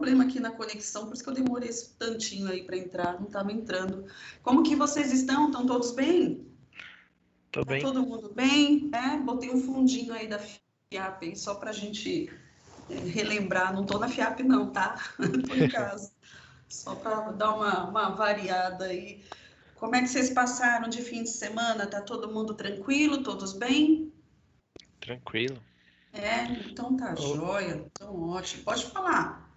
problema aqui na conexão, por isso que eu demorei esse tantinho aí para entrar, não estava entrando. Como que vocês estão? Estão todos bem? Tô bem. Tá todo mundo bem? Botei um fundinho aí da FIAP aí, só para a gente relembrar. Não estou na FIAP não, tá? Estou em casa. Só para dar uma variada aí. Como é que vocês passaram de fim de semana? Tá todo mundo tranquilo? Todos bem? Tranquilo. Então tá jóia, então ótimo. Pode falar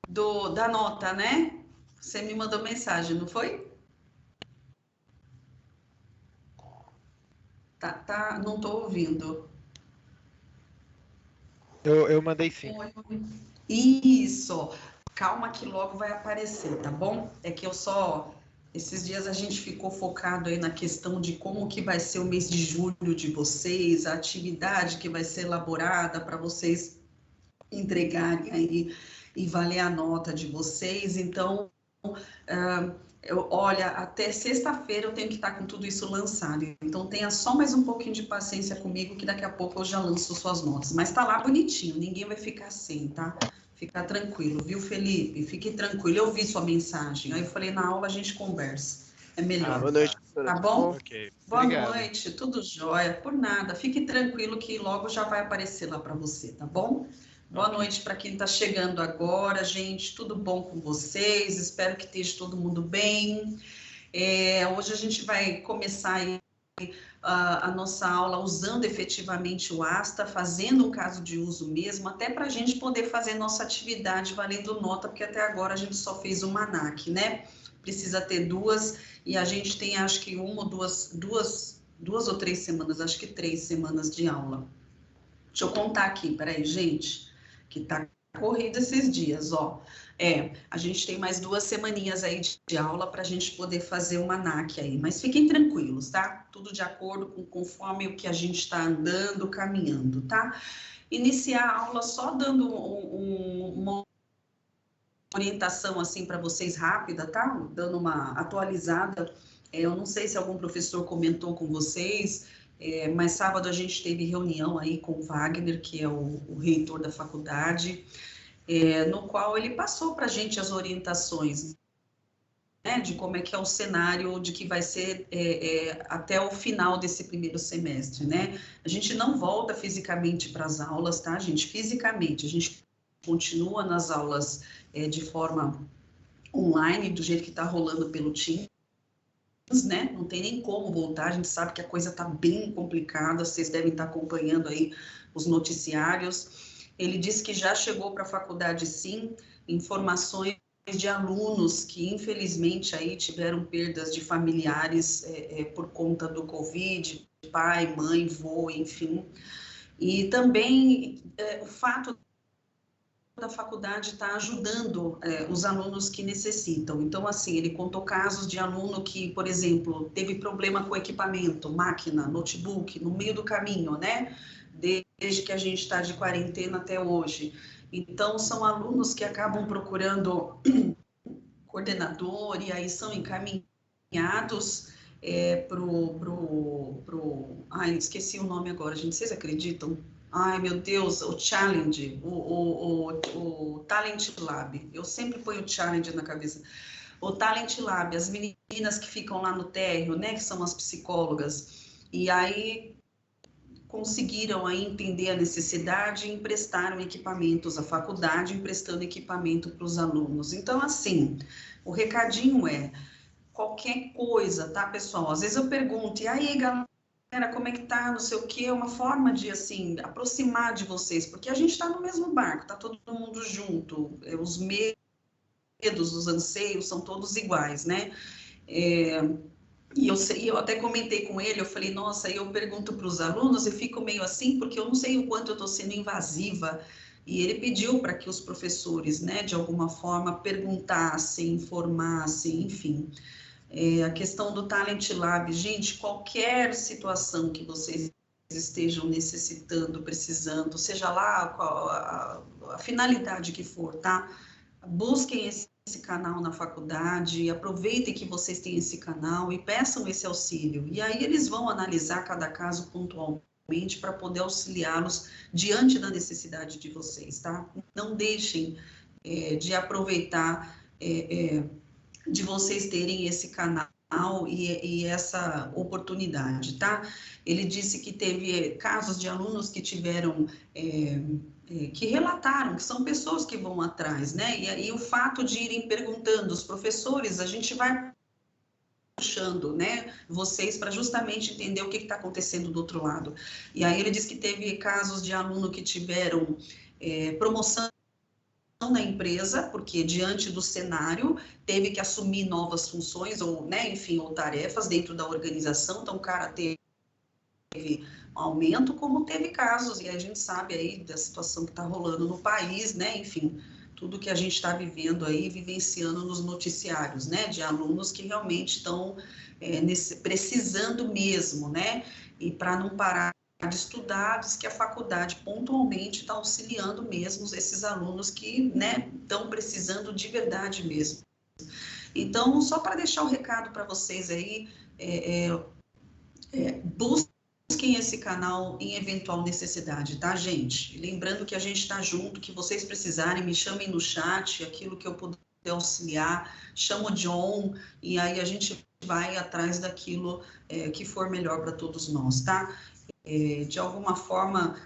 da nota, né? Você me mandou mensagem, não foi? Tá, não tô ouvindo. Eu mandei sim. Isso. Calma que logo vai aparecer, tá bom? É que esses dias a gente ficou focado aí na questão de como que vai ser o mês de julho de vocês, a atividade que vai ser elaborada para vocês entregarem aí e valer a nota de vocês. Então, olha, até sexta-feira eu tenho que estar com tudo isso lançado. Então, tenha só mais um pouquinho de paciência comigo, que daqui a pouco eu já lanço suas notas. Mas tá lá bonitinho, ninguém vai ficar sem, tá? Fica tranquilo, viu, Felipe? Fique tranquilo. Eu vi sua mensagem. Aí eu falei, na aula a gente conversa. É melhor. Boa noite, professora. Tá bom? Ok. Boa Obrigado. noite, tudo jóia. Por nada. Fique tranquilo que logo já vai aparecer lá para você, tá bom? Boa noite para quem está chegando agora, gente. Tudo bom com vocês? Espero que esteja todo mundo bem. Hoje a gente vai começar aí a nossa aula usando efetivamente o ASTA, fazendo um caso de uso mesmo, até para a gente poder fazer nossa atividade valendo nota, porque até agora a gente só fez uma ANAC, né? Precisa ter duas, e a gente tem acho que duas ou 3 semanas, acho que 3 semanas de aula. Deixa eu contar aqui, peraí, gente, que tá corrido esses dias, ó. A gente tem mais 2 semaninhas aí de aula para a gente poder fazer uma ANAC aí, mas fiquem tranquilos, tá? Tudo de acordo conforme o que a gente está andando, caminhando, tá? Iniciar a aula só dando uma orientação assim para vocês rápida, tá? Dando uma atualizada. Eu não sei se algum professor comentou com vocês, mas sábado a gente teve reunião aí com o Wagner, que é o reitor da faculdade, no qual ele passou para a gente as orientações, né, de como é que é o cenário de que vai ser até o final desse primeiro semestre, né? A gente não volta fisicamente para as aulas, tá, gente? Fisicamente, a gente continua nas aulas de forma online, do jeito que está rolando pelo Teams, né? Não tem nem como voltar, a gente sabe que a coisa está bem complicada, vocês devem estar acompanhando aí os noticiários. Ele disse que já chegou para a faculdade, sim, informações de alunos que, infelizmente, aí tiveram perdas de familiares por conta do Covid, pai, mãe, vô, enfim. E também o fato da faculdade está ajudando os alunos que necessitam. Então, assim, ele contou casos de aluno que, por exemplo, teve problema com equipamento, máquina, notebook, no meio do caminho, né? Desde que a gente está de quarentena até hoje. Então, são alunos que acabam procurando coordenador e aí são encaminhados esqueci o nome agora, gente, vocês acreditam? Ai, meu Deus, o Challenge, o Talent Lab, eu sempre ponho o Challenge na cabeça. O Talent Lab, as meninas que ficam lá no térreo, né, que são as psicólogas, e aí conseguiram aí entender a necessidade e emprestaram equipamentos à faculdade, emprestando equipamento para os alunos. Então, assim, o recadinho qualquer coisa, tá, pessoal? Às vezes eu pergunto, e aí, galera, como é que tá, não sei o quê, é uma forma de, assim, aproximar de vocês, porque a gente tá no mesmo barco, tá todo mundo junto, os medos, os anseios são todos iguais, né? E eu até comentei com ele, eu falei, nossa, eu pergunto para os alunos e fico meio assim, porque eu não sei o quanto eu estou sendo invasiva, e ele pediu para que os professores, né, de alguma forma, perguntassem, informassem, enfim. A questão do Talent Lab, gente, qualquer situação que vocês estejam necessitando, precisando, seja lá qual a finalidade que for, tá? Busquem esse canal na faculdade, aproveitem que vocês têm esse canal e peçam esse auxílio. E aí eles vão analisar cada caso pontualmente para poder auxiliá-los diante da necessidade de vocês, tá? Não deixem de aproveitar de vocês terem esse canal e essa oportunidade, tá? Ele disse que teve casos de alunos que tiveram, que relataram, que são pessoas que vão atrás, né? E aí o fato de irem perguntando, os professores, a gente vai puxando, né, vocês para justamente entender o que está acontecendo do outro lado. E aí ele disse que teve casos de aluno que tiveram promoção na empresa, porque diante do cenário teve que assumir novas funções ou, né, enfim, ou tarefas dentro da organização, então o cara teve um aumento, como teve casos, e a gente sabe aí da situação que está rolando no país, né, enfim, tudo que a gente está vivendo aí, vivenciando nos noticiários, né, de alunos que realmente estão precisando mesmo, né, e para não parar de estudar, diz que a faculdade pontualmente está auxiliando mesmo esses alunos que, né, estão precisando de verdade mesmo. Então, só para deixar o recado para vocês aí, busquem esse canal em eventual necessidade, tá, gente? Lembrando que a gente está junto, que vocês precisarem, me chamem no chat, aquilo que eu puder auxiliar, chamo o John, e aí a gente vai atrás daquilo que for melhor para todos nós, tá? De alguma forma,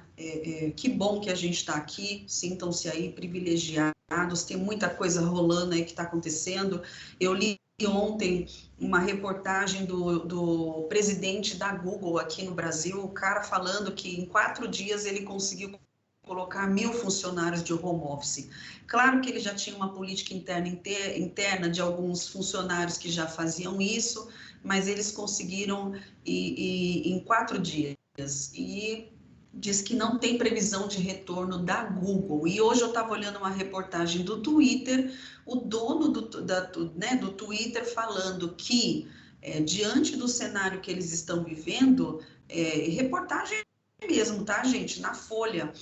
que bom que a gente está aqui, sintam-se aí privilegiados, tem muita coisa rolando aí que está acontecendo. Eu li ontem uma reportagem do presidente da Google aqui no Brasil, o cara falando que em 4 dias ele conseguiu colocar 1.000 funcionários de home office. Claro que ele já tinha uma política interna de alguns funcionários que já faziam isso, mas eles conseguiram em 4 dias. E diz que não tem previsão de retorno da Google. E hoje eu estava olhando uma reportagem do Twitter, o dono do Twitter falando que, diante do cenário que eles estão vivendo, reportagem mesmo, tá, gente, na Folha,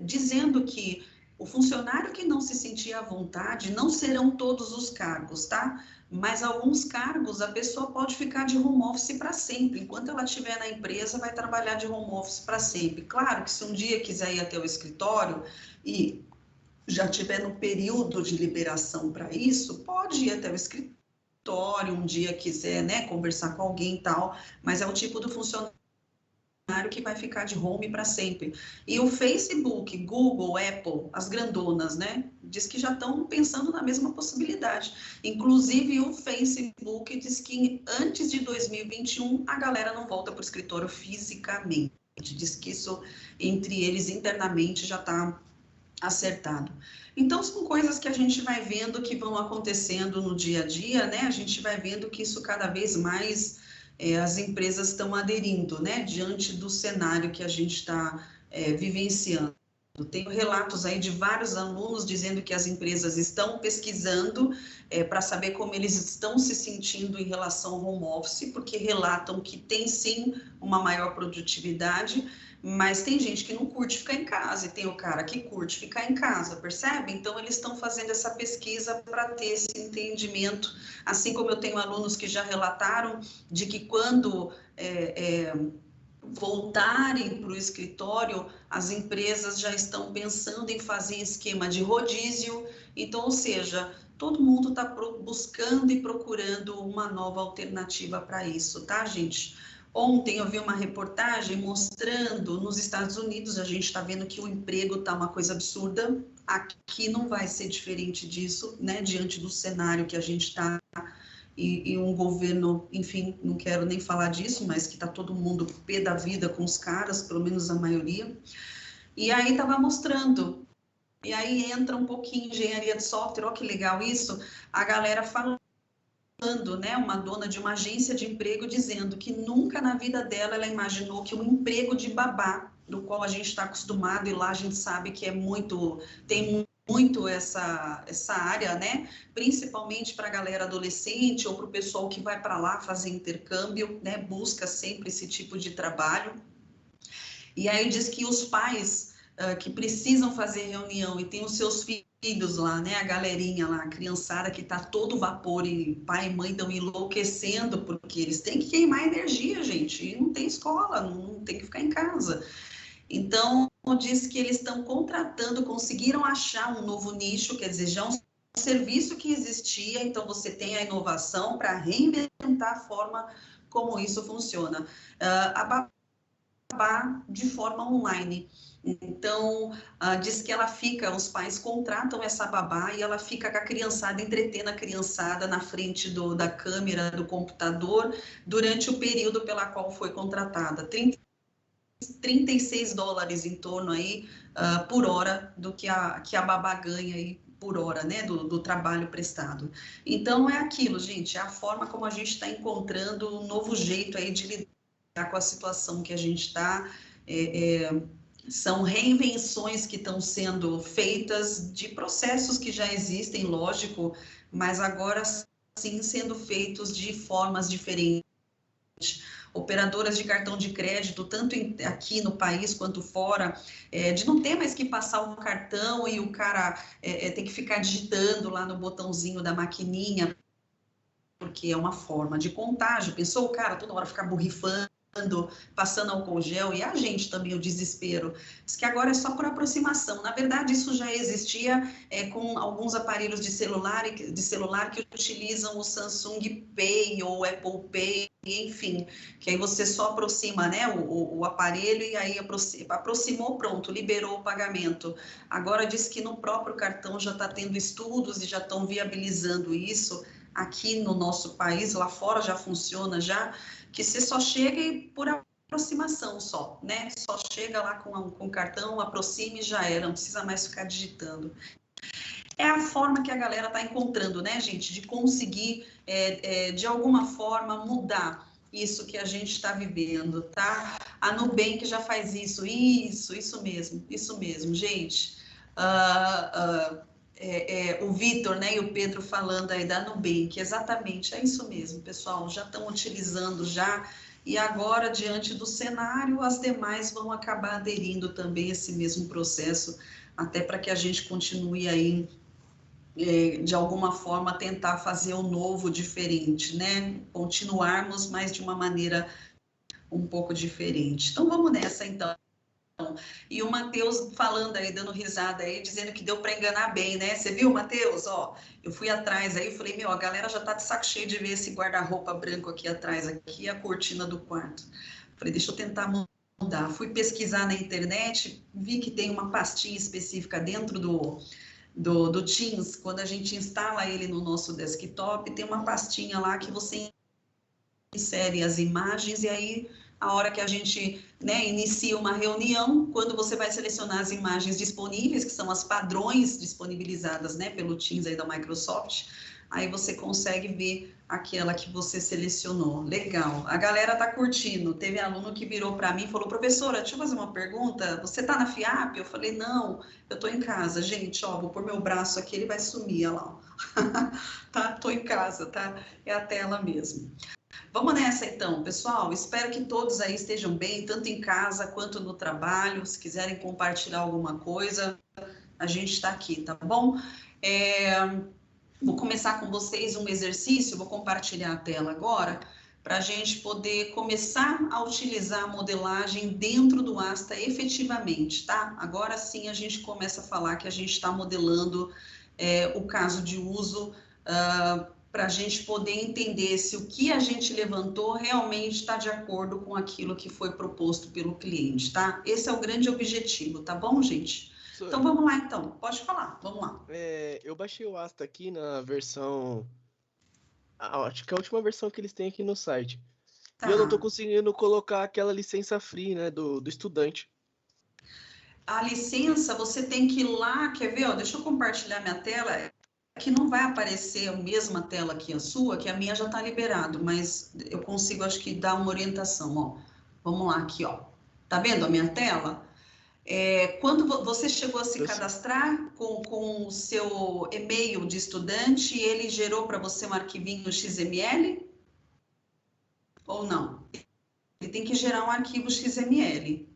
dizendo que o funcionário que não se sentir à vontade, não serão todos os cargos, tá? Mas alguns cargos a pessoa pode ficar de home office para sempre. Enquanto ela estiver na empresa, vai trabalhar de home office para sempre. Claro que se um dia quiser ir até o escritório e já estiver no período de liberação para isso, pode ir até o escritório, um dia quiser, né, conversar com alguém e tal, mas é o tipo do funcionário que vai ficar de home para sempre. E o Facebook, Google, Apple, as grandonas, né, diz que já estão pensando na mesma possibilidade. Inclusive o Facebook diz que antes de 2021 a galera não volta para o escritório fisicamente. Diz que isso entre eles internamente já está acertado. Então são coisas que a gente vai vendo que vão acontecendo no dia a dia, né? A gente vai vendo que isso cada vez mais as empresas estão aderindo, né, diante do cenário que a gente está vivenciando. Tenho relatos aí de vários alunos dizendo que as empresas estão pesquisando para saber como eles estão se sentindo em relação ao home office, porque relatam que tem sim uma maior produtividade, mas tem gente que não curte ficar em casa, e tem o cara que curte ficar em casa, percebe? Então, eles estão fazendo essa pesquisa para ter esse entendimento, assim como eu tenho alunos que já relataram de que quando voltarem para o escritório, as empresas já estão pensando em fazer esquema de rodízio, então, ou seja, todo mundo está buscando e procurando uma nova alternativa para isso, tá, gente? Ontem eu vi uma reportagem mostrando nos Estados Unidos, a gente está vendo que o emprego está uma coisa absurda, aqui não vai ser diferente disso, né, diante do cenário que a gente está, e um governo, enfim, não quero nem falar disso, mas que está todo mundo pé da vida com os caras, pelo menos a maioria, e aí estava mostrando, e aí entra um pouquinho engenharia de software, olha que legal isso, a galera falando, né, uma dona de uma agência de emprego dizendo que nunca na vida dela ela imaginou que um emprego de babá, do qual a gente está acostumado, e lá a gente sabe que tem muito essa área, né, principalmente para a galera adolescente ou para o pessoal que vai para lá fazer intercâmbio, né, busca sempre esse tipo de trabalho. E aí diz que os pais que precisam fazer reunião e tem os seus filhos lá, né, a galerinha lá, a criançada que está todo vapor e pai e mãe estão enlouquecendo porque eles têm que queimar energia, gente, e não tem escola, não tem que ficar em casa. Então, diz que eles estão contratando, conseguiram achar um novo nicho, quer dizer, já um serviço que existia, então você tem a inovação para reinventar a forma como isso funciona. A babá de forma online. Então, diz que ela fica, os pais contratam essa babá e ela fica com a criançada, entretendo a criançada na frente da câmera do computador durante o período pela qual foi contratada. 36 dólares em torno aí por hora do que a babá ganha aí por hora, né, do trabalho prestado. Então, é aquilo, gente, é a forma como a gente está encontrando um novo jeito aí de lidar com a situação que a gente está. São reinvenções que estão sendo feitas de processos que já existem, lógico, mas agora sim sendo feitos de formas diferentes. Operadoras de cartão de crédito, tanto aqui no país quanto fora, de não ter mais que passar o cartão e o cara tem que ficar digitando lá no botãozinho da maquininha, porque é uma forma de contágio. Pensou o cara toda hora ficar borrifando, passando álcool gel, e a gente também, o desespero. Diz que agora é só por aproximação. Na verdade, isso já existia com alguns aparelhos de celular que utilizam o Samsung Pay ou Apple Pay, enfim, que aí você só aproxima, né, o aparelho e aí aproximou, pronto, liberou o pagamento. Agora diz que no próprio cartão já está tendo estudos e já estão viabilizando isso. Aqui no nosso país, lá fora já funciona já, que você só chega por aproximação só, né? Só chega lá com o cartão, aproxime e já era, não precisa mais ficar digitando. É a forma que a galera está encontrando, né, gente, de conseguir, de alguma forma, mudar isso que a gente está vivendo, tá? A Nubank já faz isso mesmo, gente. O Vitor, né, e o Pedro falando aí da Nubank, exatamente, é isso mesmo, pessoal, já estão utilizando já, e agora, diante do cenário, as demais vão acabar aderindo também a esse mesmo processo, até para que a gente continue aí, de alguma forma, tentar fazer o novo diferente, né, continuarmos, mas de uma maneira um pouco diferente. Então, vamos nessa, então. E o Matheus falando aí, dando risada aí, dizendo que deu para enganar bem, né? Você viu, Matheus? Ó, eu fui atrás aí, falei, meu, a galera já tá de saco cheio de ver esse guarda-roupa branco aqui atrás, aqui a cortina do quarto. Falei, deixa eu tentar mudar. Fui pesquisar na internet, vi que tem uma pastinha específica dentro do Teams, quando a gente instala ele no nosso desktop, tem uma pastinha lá que você insere as imagens e aí a hora que a gente, né, inicia uma reunião, quando você vai selecionar as imagens disponíveis, que são as padrões disponibilizadas, né, pelo Teams aí da Microsoft, aí você consegue ver aquela que você selecionou. Legal. A galera tá curtindo. Teve aluno que virou para mim e falou, professora, deixa eu fazer uma pergunta. Você tá na FIAP? Eu falei, não, eu tô em casa. Gente, ó, vou pôr meu braço aqui, ele vai sumir, olha lá. Tá? Tô em casa, tá? É a tela mesmo. Vamos nessa então, pessoal. Espero que todos aí estejam bem, tanto em casa quanto no trabalho. Se quiserem compartilhar alguma coisa, a gente está aqui, tá bom? Vou começar com vocês um exercício, vou compartilhar a tela agora, para a gente poder começar a utilizar a modelagem dentro do Asta efetivamente, tá? Agora sim a gente começa a falar que a gente está modelando o caso de uso, para a gente poder entender se o que a gente levantou realmente está de acordo com aquilo que foi proposto pelo cliente, tá? Esse é o grande objetivo, tá bom, gente? Então vamos lá, então. Pode falar, vamos lá. Eu baixei o Asta aqui na versão... acho que é a última versão que eles têm aqui no site. Tá. E eu não estou conseguindo colocar aquela licença free, né, do estudante. A licença, você tem que ir lá, quer ver? Ó, deixa eu compartilhar minha tela. Que não vai aparecer a mesma tela que a sua, que a minha já está liberado, mas eu consigo, acho que, dar uma orientação, ó. Vamos lá, aqui, ó. Tá vendo a minha tela? Quando você chegou a se cadastrar com o seu e-mail de estudante, ele gerou para você um arquivinho XML? Ou não? Ele tem que gerar um arquivo XML.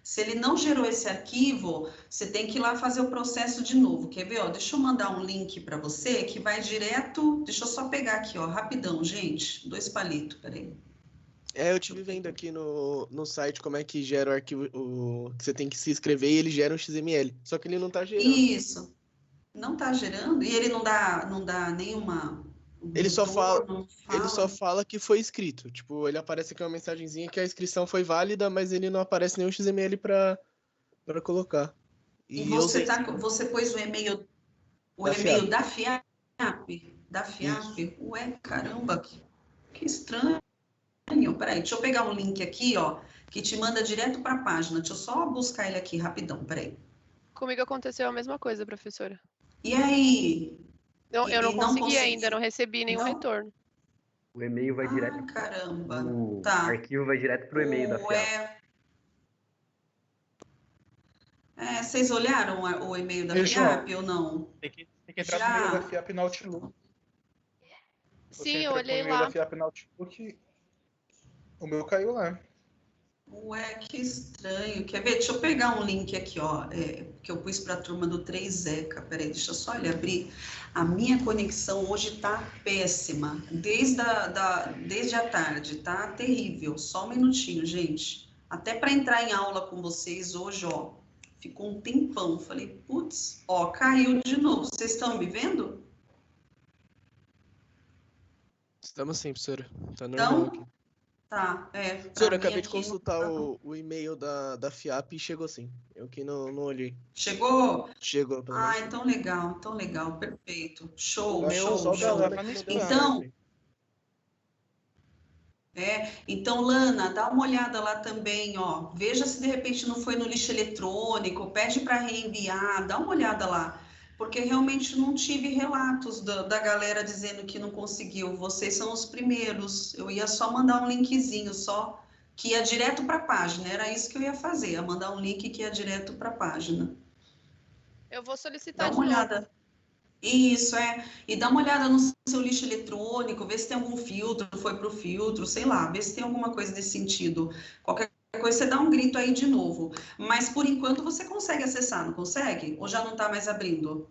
Se ele não gerou esse arquivo, você tem que ir lá fazer o processo de novo. Quer ver? Ó, deixa eu mandar um link para você que vai direto... Deixa eu só pegar aqui, ó, rapidão, gente. 2 palitos, peraí. Eu tive vendo aqui no site como é que gera o arquivo, que você tem que se inscrever e ele gera um XML. Só que ele não tá gerando. Isso. Não tá gerando? E ele não dá nenhuma... Ele só fala que foi escrito. Tipo, ele aparece aqui uma mensagenzinha que a inscrição foi válida, mas ele não aparece nenhum XML para colocar. E você pôs o e-mail da FIAP? Da FIAP? Isso. Ué, caramba, que estranho. Peraí, deixa eu pegar um link aqui, ó, que te manda direto para a página. Deixa eu só buscar ele aqui rapidão, peraí. Comigo aconteceu a mesma coisa, professora. E aí? Eu não consegui ainda, não recebi nenhum retorno. O e-mail vai direto. Caramba. O arquivo vai direto para o e-mail da FIAP. Vocês olharam o e-mail da FIAP ou não? Tem que entrar no e-mail da FIAP no Outlook. Sim, eu olhei lá. Da FIAP no Outlook, o meu caiu lá. Ué, que estranho. Quer ver? Deixa eu pegar um link aqui, ó, que eu pus para a turma do 3ECA. Peraí, deixa eu só ele abrir. A minha conexão hoje tá péssima, desde a tarde, tá terrível. Só um minutinho, gente. Até para entrar em aula com vocês hoje, ó, ficou um tempão. Falei, putz, ó, caiu de novo. Vocês estão me vendo? Estamos sim, professora. Tá normal aqui. Tá, Professora, eu acabei de consultar o e-mail da FIAP e chegou sim. Eu que não olhei. Chegou? Chegou. Então legal, perfeito. Show. Então, Lana, dá uma olhada lá também, ó. Veja se de repente não foi no lixo eletrônico, pede para reenviar, dá uma olhada lá. Porque realmente não tive relatos da galera dizendo que não conseguiu. Vocês são os primeiros. Eu ia só mandar um linkzinho, só que ia direto para a página. Era isso que eu ia fazer, ia mandar um link que ia direto para a página. Eu vou solicitar de novo. Dá uma olhada. Isso, E dá uma olhada no seu lixo eletrônico, vê se tem algum filtro, foi para o filtro, sei lá, vê se tem alguma coisa nesse sentido. Qualquer coisa, você dá um grito aí de novo. Mas, por enquanto, você consegue acessar, não consegue? Ou já não está mais abrindo?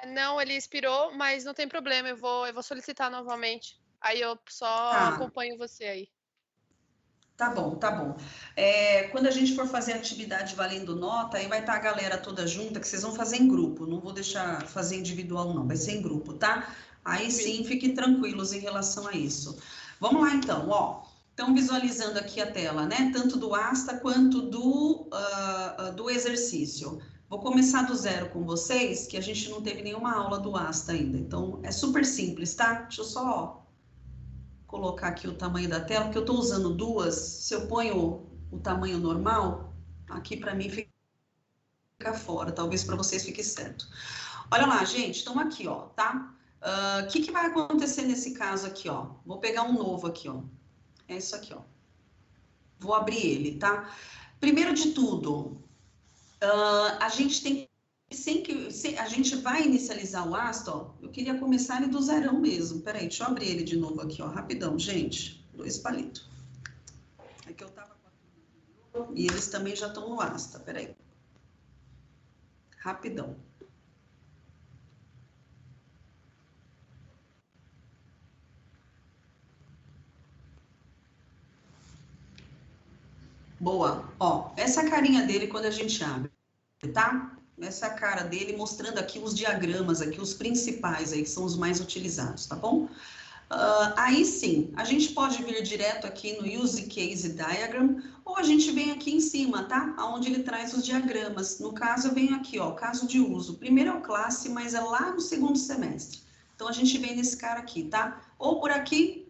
Não, ele expirou, mas não tem problema, eu vou solicitar novamente. Aí eu só acompanho você aí. Tá bom. Quando a gente for fazer atividade valendo nota, aí vai estar a galera toda junta, que vocês vão fazer em grupo. Não vou deixar fazer individual, não. Vai ser em grupo, tá? Aí sim, fiquem tranquilos em relação a isso. Vamos lá, então, ó. Estão visualizando aqui a tela, né? Tanto do ASTA quanto do exercício. Vou começar do zero com vocês, que a gente não teve nenhuma aula do ASTA ainda. Então, é super simples, tá? Deixa eu só colocar aqui o tamanho da tela, porque eu estou usando duas. Se eu ponho o tamanho normal, aqui para mim fica fora. Talvez para vocês fique certo. Olha lá, gente, estão aqui, ó, tá? O que vai acontecer nesse caso aqui, ó? Vou pegar um novo aqui, ó. É isso aqui, ó. Vou abrir ele, tá? Primeiro de tudo, a gente tem a gente vai inicializar o ASTA, ó. Eu queria começar ele do zerão mesmo. Peraí, deixa eu abrir ele de novo aqui, ó. Rapidão, gente. 2 palitos. É que eu tava com e eles também já estão no ASTA. Peraí. Rapidão. Boa. Ó, essa carinha dele quando a gente abre, tá? Essa cara dele mostrando aqui os diagramas, aqui os principais aí, que são os mais utilizados, tá bom? Aí sim, a gente pode vir direto aqui no Use Case Diagram, ou a gente vem aqui em cima, tá? Onde ele traz os diagramas. No caso, eu venho aqui, ó, caso de uso. Primeiro é o classe, mas é lá no segundo semestre. Então, a gente vem nesse cara aqui, tá? Ou por aqui,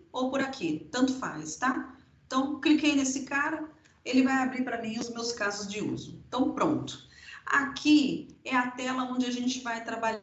tanto faz, tá? Então, cliquei nesse cara, ele vai abrir para mim os meus casos de uso. Então, pronto. Aqui é a tela onde a gente vai trabalhar.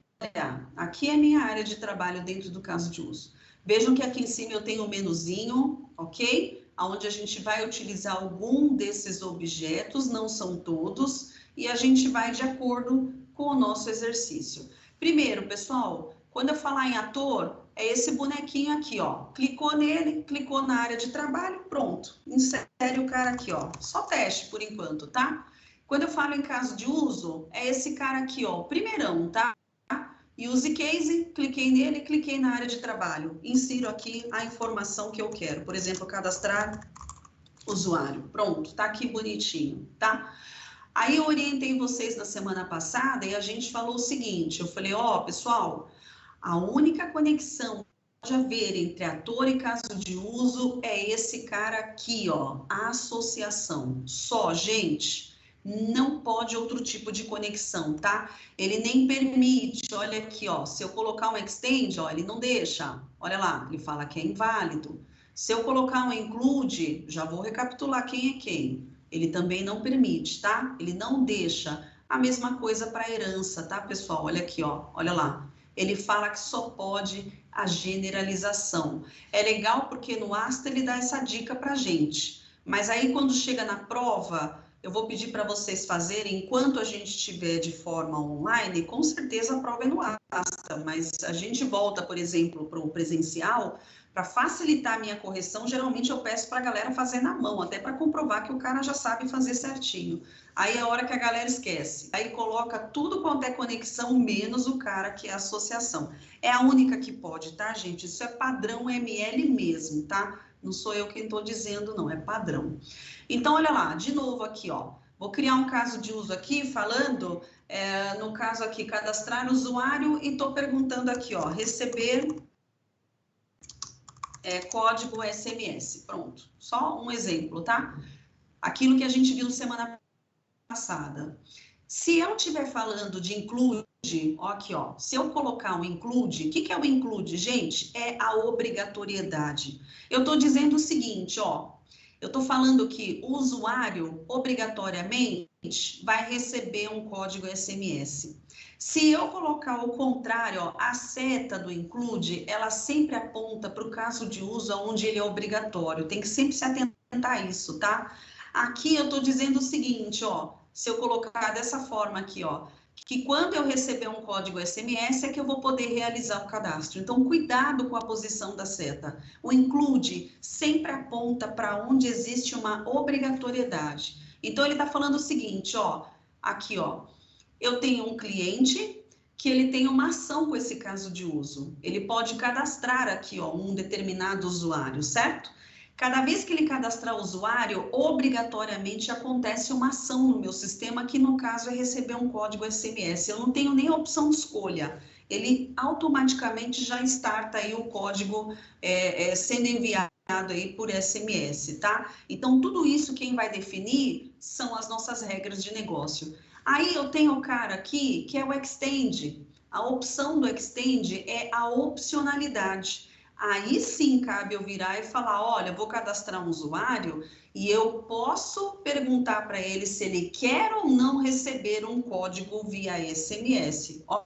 Aqui é a minha área de trabalho dentro do caso de uso. Vejam que aqui em cima eu tenho o menuzinho, ok? Onde a gente vai utilizar algum desses objetos, não são todos, e a gente vai de acordo com o nosso exercício. Primeiro, pessoal, quando eu falar em ator, é esse bonequinho aqui, ó. Clicou nele, clicou na área de trabalho, pronto. Insere o cara aqui, ó. Só teste por enquanto, tá? Quando eu falo em caso de uso, é esse cara aqui, ó, primeirão, tá? Use case, cliquei nele, cliquei na área de trabalho. Insiro aqui a informação que eu quero. Por exemplo, cadastrar usuário. Pronto, tá aqui bonitinho, tá? Aí eu orientei vocês na semana passada e a gente falou o seguinte, eu falei, ó, pessoal, a única conexão que pode haver entre ator e caso de uso é esse cara aqui, ó, a associação. Só, gente, não pode outro tipo de conexão, tá? Ele nem permite, olha aqui, ó, se eu colocar um extend, ó, ele não deixa. Olha lá, ele fala que é inválido. Se eu colocar um include, já vou recapitular quem é quem. Ele também não permite, tá? Ele não deixa. A mesma coisa para herança, tá, pessoal? Olha aqui, ó, olha lá. Ele fala que só pode a generalização. É legal porque no ASTA ele dá essa dica para gente. Mas aí quando chega na prova, eu vou pedir para vocês fazerem, enquanto a gente estiver de forma online, com certeza a prova é no ASTA, mas a gente volta, por exemplo, para o presencial, para facilitar a minha correção, geralmente eu peço para a galera fazer na mão, até para comprovar que o cara já sabe fazer certinho. Aí é a hora que a galera esquece. Aí coloca tudo quanto é conexão, menos o cara que é associação. É a única que pode, tá, gente? Isso é padrão ML mesmo, tá? Não sou eu quem estou dizendo, não, é padrão. Então, olha lá, de novo aqui, ó. Vou criar um caso de uso aqui, falando, no caso aqui, cadastrar usuário, e estou perguntando aqui, ó, receber código SMS. Pronto, só um exemplo, tá? Aquilo que a gente viu semana passada. Se eu estiver falando de include, ó, aqui, ó, se eu colocar um include, o que é o include, gente? É a obrigatoriedade. Eu estou dizendo o seguinte, ó, eu estou falando que o usuário, obrigatoriamente, vai receber um código SMS. Se eu colocar o contrário, ó, a seta do include, ela sempre aponta para o caso de uso onde ele é obrigatório. Tem que sempre se atentar a isso, tá? Aqui eu estou dizendo o seguinte, ó, se eu colocar dessa forma aqui, ó, que quando eu receber um código SMS é que eu vou poder realizar o cadastro. Então, cuidado com a posição da seta. O include sempre aponta para onde existe uma obrigatoriedade. Então, ele está falando o seguinte, ó, aqui, ó, eu tenho um cliente que ele tem uma ação com esse caso de uso. Ele pode cadastrar aqui, ó, um determinado usuário, certo? Cada vez que ele cadastrar o usuário, obrigatoriamente acontece uma ação no meu sistema, que no caso é receber um código SMS. Eu não tenho nem a opção de escolha. Ele automaticamente já starta aí o código sendo enviado aí por SMS, tá? Então, tudo isso quem vai definir são as nossas regras de negócio. Aí eu tenho o cara aqui, que é o extend. A opção do extend é a opcionalidade. Aí sim cabe eu virar e falar, olha, vou cadastrar um usuário e eu posso perguntar para ele se ele quer ou não receber um código via SMS. Ó,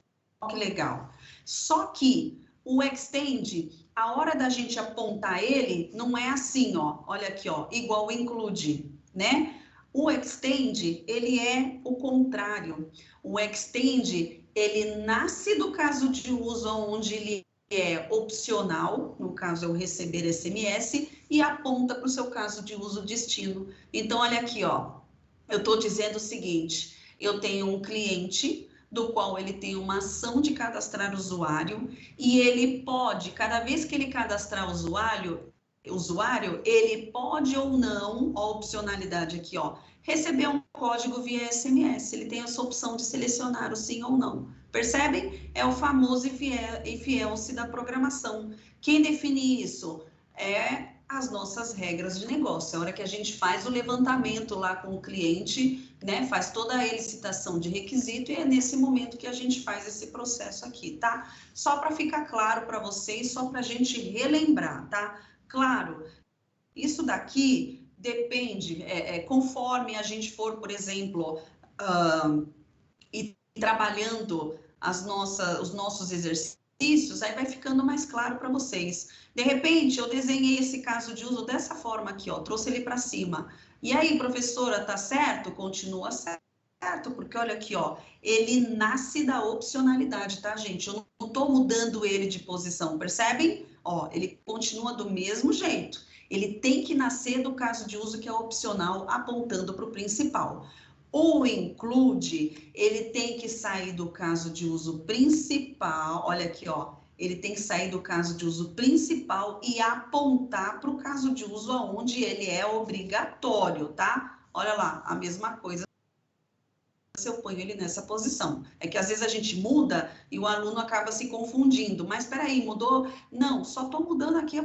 que legal. Só que o extend, a hora da gente apontar ele, não é assim, ó. Olha aqui, ó, igual o include, né? O extend, ele é o contrário. O extend, ele nasce do caso de uso onde ele é opcional, no caso eu receber SMS, e aponta para o seu caso de uso destino. Então, olha aqui, ó, eu estou dizendo o seguinte, eu tenho um cliente do qual ele tem uma ação de cadastrar usuário, e ele pode, cada vez que ele cadastrar usuário, ele pode ou não, ó, a opcionalidade aqui, ó, receber um código via SMS. Ele tem essa opção de selecionar o sim ou não. Percebem? É o famoso if else da programação. Quem define isso? É as nossas regras de negócio. A hora que a gente faz o levantamento lá com o cliente, né, faz toda a elicitação de requisito, e é nesse momento que a gente faz esse processo aqui, tá? Só para ficar claro para vocês, só para a gente relembrar, tá? Claro, isso daqui depende, conforme a gente for, por exemplo, e trabalhando os nossos exercícios, aí vai ficando mais claro para vocês. De repente, eu desenhei esse caso de uso dessa forma aqui, ó, trouxe ele para cima. E aí, professora, tá certo? Continua certo. certo, porque olha aqui, ó, ele nasce da opcionalidade, tá, gente? Eu não estou mudando ele de posição, percebem? Ó, ele continua do mesmo jeito. Ele tem que nascer do caso de uso que é opcional, apontando para o principal. O include, ele tem que sair do caso de uso principal, olha aqui, ó, ele tem que sair do caso de uso principal e apontar para o caso de uso onde ele é obrigatório, tá? Olha lá, a mesma coisa se eu ponho ele nessa posição. É que às vezes a gente muda e o aluno acaba se confundindo. Mas espera aí, mudou? Não, só estou mudando aqui a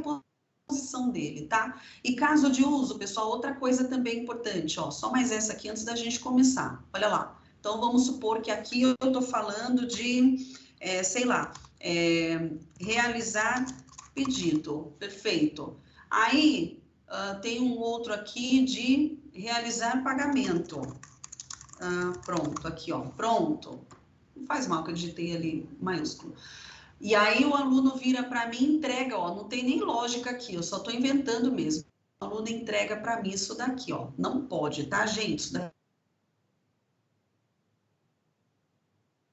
posição dele, tá? E caso de uso, pessoal, outra coisa também importante, ó, só mais essa aqui antes da gente começar. Olha lá. Então, vamos supor que aqui eu estou falando de, sei lá, realizar pedido. Perfeito. Aí, tem um outro aqui de realizar pagamento. Pronto, aqui, ó, pronto. Não faz mal que eu digitei ali maiúsculo. E aí o aluno vira para mim e entrega, ó, não tem nem lógica aqui, eu só estou inventando mesmo. O aluno entrega para mim isso daqui, ó. Não pode, tá, gente? Isso daqui.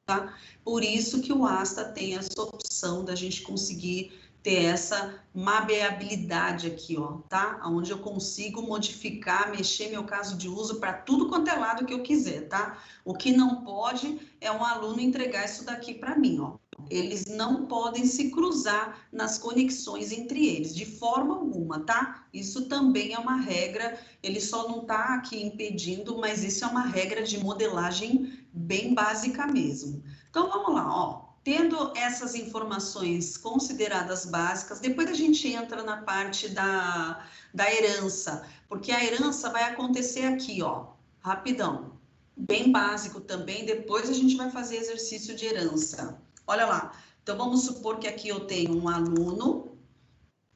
Tá? Por isso que o ASTA tem essa opção da gente conseguir ter essa mapeabilidade aqui, ó, tá? Onde eu consigo modificar, mexer meu caso de uso para tudo quanto é lado que eu quiser, tá? O que não pode é um aluno entregar isso daqui para mim, ó. Eles não podem se cruzar nas conexões entre eles, de forma alguma, tá? Isso também é uma regra, ele só não tá aqui impedindo, mas isso é uma regra de modelagem bem básica mesmo. Então, vamos lá, ó. Tendo essas informações consideradas básicas, depois a gente entra na parte da herança, porque a herança vai acontecer aqui, ó, rapidão, bem básico também, depois a gente vai fazer exercício de herança. Olha lá, então vamos supor que aqui eu tenho um aluno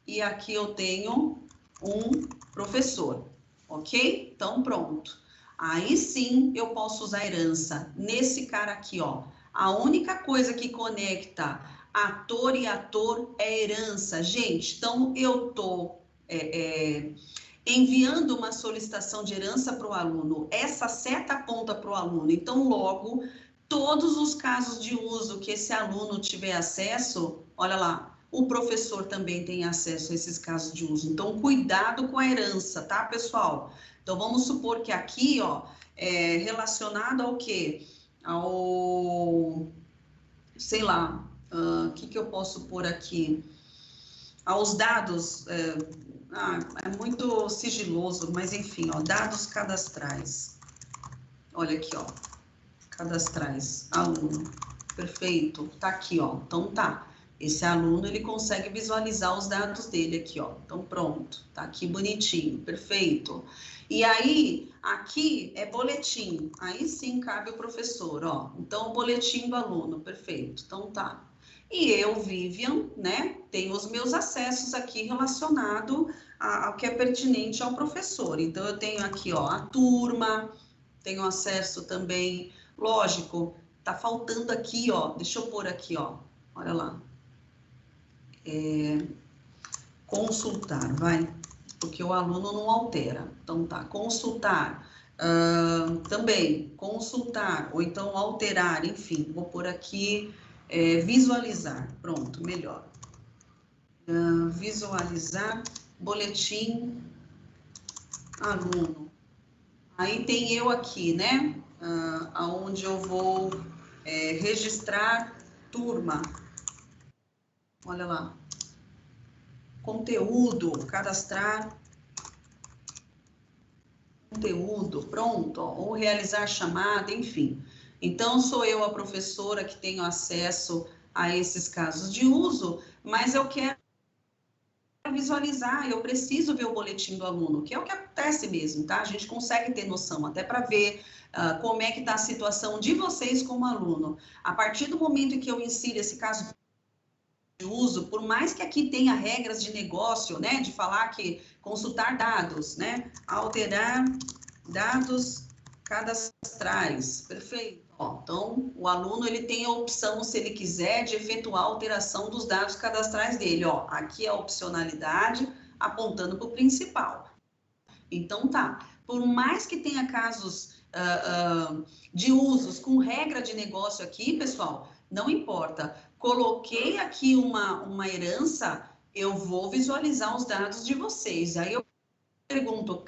e aqui eu tenho um professor, ok? Então, pronto. Aí sim eu posso usar herança nesse cara aqui, ó. A única coisa que conecta ator e ator é herança. Gente, então eu estou enviando uma solicitação de herança para o aluno. Essa seta aponta para o aluno. Então, logo, todos os casos de uso que esse aluno tiver acesso, olha lá, o professor também tem acesso a esses casos de uso. Então, cuidado com a herança, tá, pessoal? Então, vamos supor que aqui, ó, é relacionado ao quê? Ao, sei lá, o que eu posso pôr aqui? Aos dados, é muito sigiloso, mas enfim, ó, dados cadastrais. Olha aqui, ó, cadastrais, aluno, perfeito, tá aqui, ó, então tá. Esse aluno, ele consegue visualizar os dados dele aqui, ó. Então, pronto. Tá aqui bonitinho, perfeito. E aí, aqui é boletim. Aí sim cabe o professor, ó. Então, o boletim do aluno, perfeito. Então, tá. E eu, Vivian, né, tenho os meus acessos aqui relacionado ao que é pertinente ao professor. Então, eu tenho aqui, ó, a turma, tenho acesso também, lógico, tá faltando aqui, ó. Deixa eu pôr aqui, ó. Olha lá. Consultar, vai, porque o aluno não altera. Então, tá, consultar, também, consultar, ou então alterar, enfim, vou pôr aqui, visualizar, pronto, melhor. Visualizar, boletim, aluno. Aí tem eu aqui, né, aonde eu vou registrar turma. Olha lá, conteúdo, cadastrar conteúdo, pronto, ó, ou realizar chamada, enfim. Então, sou eu a professora que tenho acesso a esses casos de uso, mas eu quero visualizar, eu preciso ver o boletim do aluno, que é o que acontece mesmo, tá? A gente consegue ter noção, até para ver como é que está a situação de vocês como aluno. A partir do momento em que eu insiro esse caso de uso, por mais que aqui tenha regras de negócio, né, de falar que consultar dados, né, alterar dados cadastrais, perfeito. Ó, então, o aluno, ele tem a opção, se ele quiser, de efetuar a alteração dos dados cadastrais dele, ó, aqui é a opcionalidade, apontando para o principal. Então, tá, por mais que tenha casos de usos com regra de negócio aqui, pessoal, não importa. Coloquei aqui uma herança, eu vou visualizar os dados de vocês. Aí eu pergunto,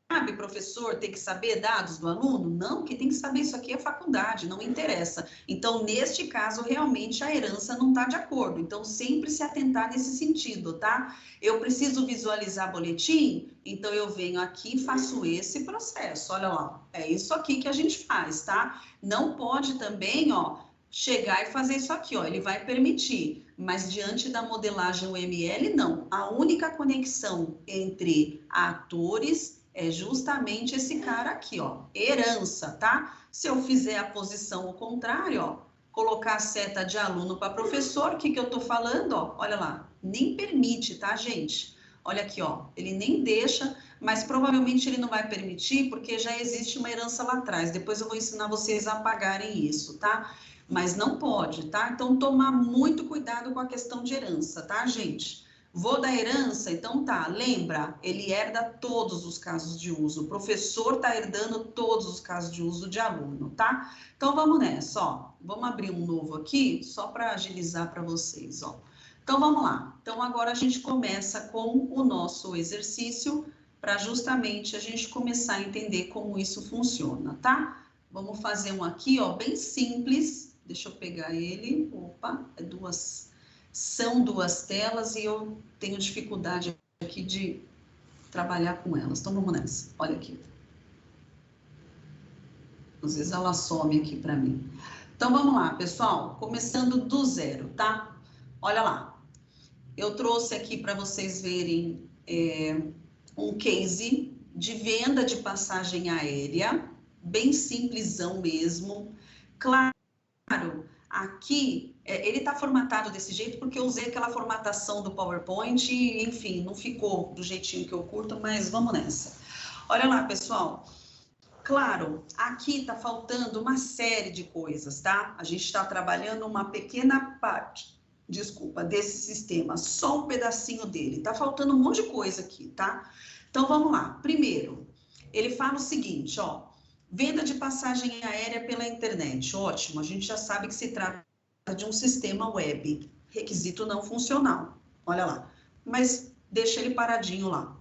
cabe, professor, ter que saber dados do aluno? Não, quem tem que saber isso aqui é a faculdade, não interessa. Então, neste caso, realmente a herança não está de acordo. Então, sempre se atentar nesse sentido, tá? Eu preciso visualizar boletim, então eu venho aqui e faço esse processo. Olha lá, é isso aqui que a gente faz, tá? Não pode também, ó, chegar e fazer isso aqui, ó, ele vai permitir, mas diante da modelagem UML, não. A única conexão entre atores é justamente esse cara aqui, ó, herança, tá? Se eu fizer a posição ao contrário, ó, colocar a seta de aluno para professor, o que que eu tô falando, ó? Olha lá, nem permite, tá, gente? Olha aqui, ó, ele nem deixa, mas provavelmente ele não vai permitir porque já existe uma herança lá atrás. Depois eu vou ensinar vocês a apagarem isso, tá? Mas não pode, tá? Então, tomar muito cuidado com a questão de herança, tá, gente? Vou da herança, então tá, lembra, ele herda todos os casos de uso, o professor tá herdando todos os casos de uso de aluno, tá? Então, vamos nessa, ó, vamos abrir um novo aqui, só para agilizar para vocês, ó. Então, vamos lá. Então, agora a gente começa com o nosso exercício, para justamente a gente começar a entender como isso funciona, tá? Vamos fazer um aqui, ó, bem simples, deixa eu pegar ele, opa, são duas telas e eu tenho dificuldade aqui de trabalhar com elas. Então, vamos nessa. Olha aqui. Às vezes ela some aqui para mim. Então, vamos lá, pessoal. Começando do zero, tá? Olha lá. Eu trouxe aqui para vocês verem um case de venda de passagem aérea, bem simplesão mesmo. Claro, aqui, ele está formatado desse jeito porque eu usei aquela formatação do PowerPoint e, enfim, não ficou do jeitinho que eu curto, mas vamos nessa. Olha lá, pessoal. Claro, aqui está faltando uma série de coisas, tá? A gente está trabalhando uma pequena parte, desculpa, desse sistema, só um pedacinho dele. Está faltando um monte de coisa aqui, tá? Então, vamos lá. Primeiro, ele fala o seguinte, ó. Venda de passagem aérea pela internet, ótimo, a gente já sabe que se trata de um sistema web, requisito não funcional, olha lá, mas deixa ele paradinho lá.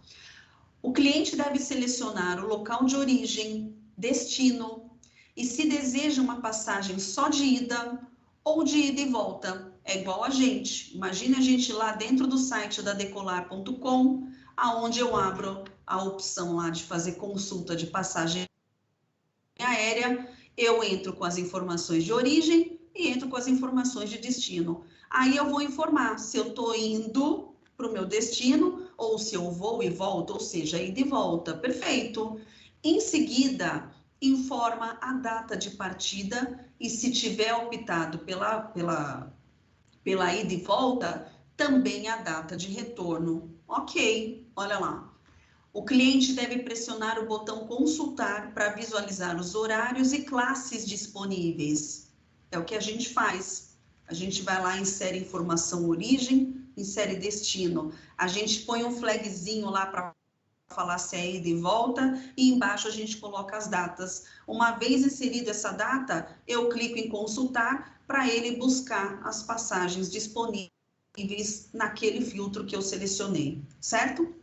O cliente deve selecionar o local de origem, destino, e se deseja uma passagem só de ida ou de ida e volta, é igual a gente, imagine a gente lá dentro do site da decolar.com, aonde eu abro a opção lá de fazer consulta de passagem aérea, eu entro com as informações de origem e entro com as informações de destino. Aí eu vou informar se eu estou indo para o meu destino ou se eu vou e volto, ou seja, ida e volta. Perfeito. Em seguida, informa a data de partida e se tiver optado pela ida e volta, também a data de retorno. Ok, olha lá. O cliente deve pressionar o botão consultar para visualizar os horários e classes disponíveis. É o que a gente faz. A gente vai lá, insere informação origem, insere destino. A gente põe um flagzinho lá para falar se é ida e volta e embaixo a gente coloca as datas. Uma vez inserida essa data, eu clico em consultar para ele buscar as passagens disponíveis naquele filtro que eu selecionei, certo?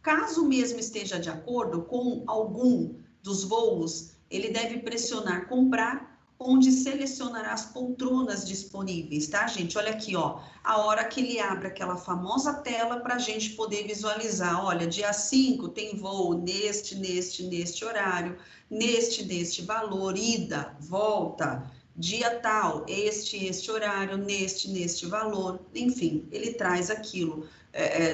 Caso mesmo esteja de acordo com algum dos voos, ele deve pressionar comprar, onde selecionará as poltronas disponíveis, tá, gente? Olha aqui, ó, a hora que ele abre aquela famosa tela para a gente poder visualizar, olha, dia 5 tem voo neste horário, neste valor, ida, volta, dia tal, este horário, neste valor, enfim, ele traz aquilo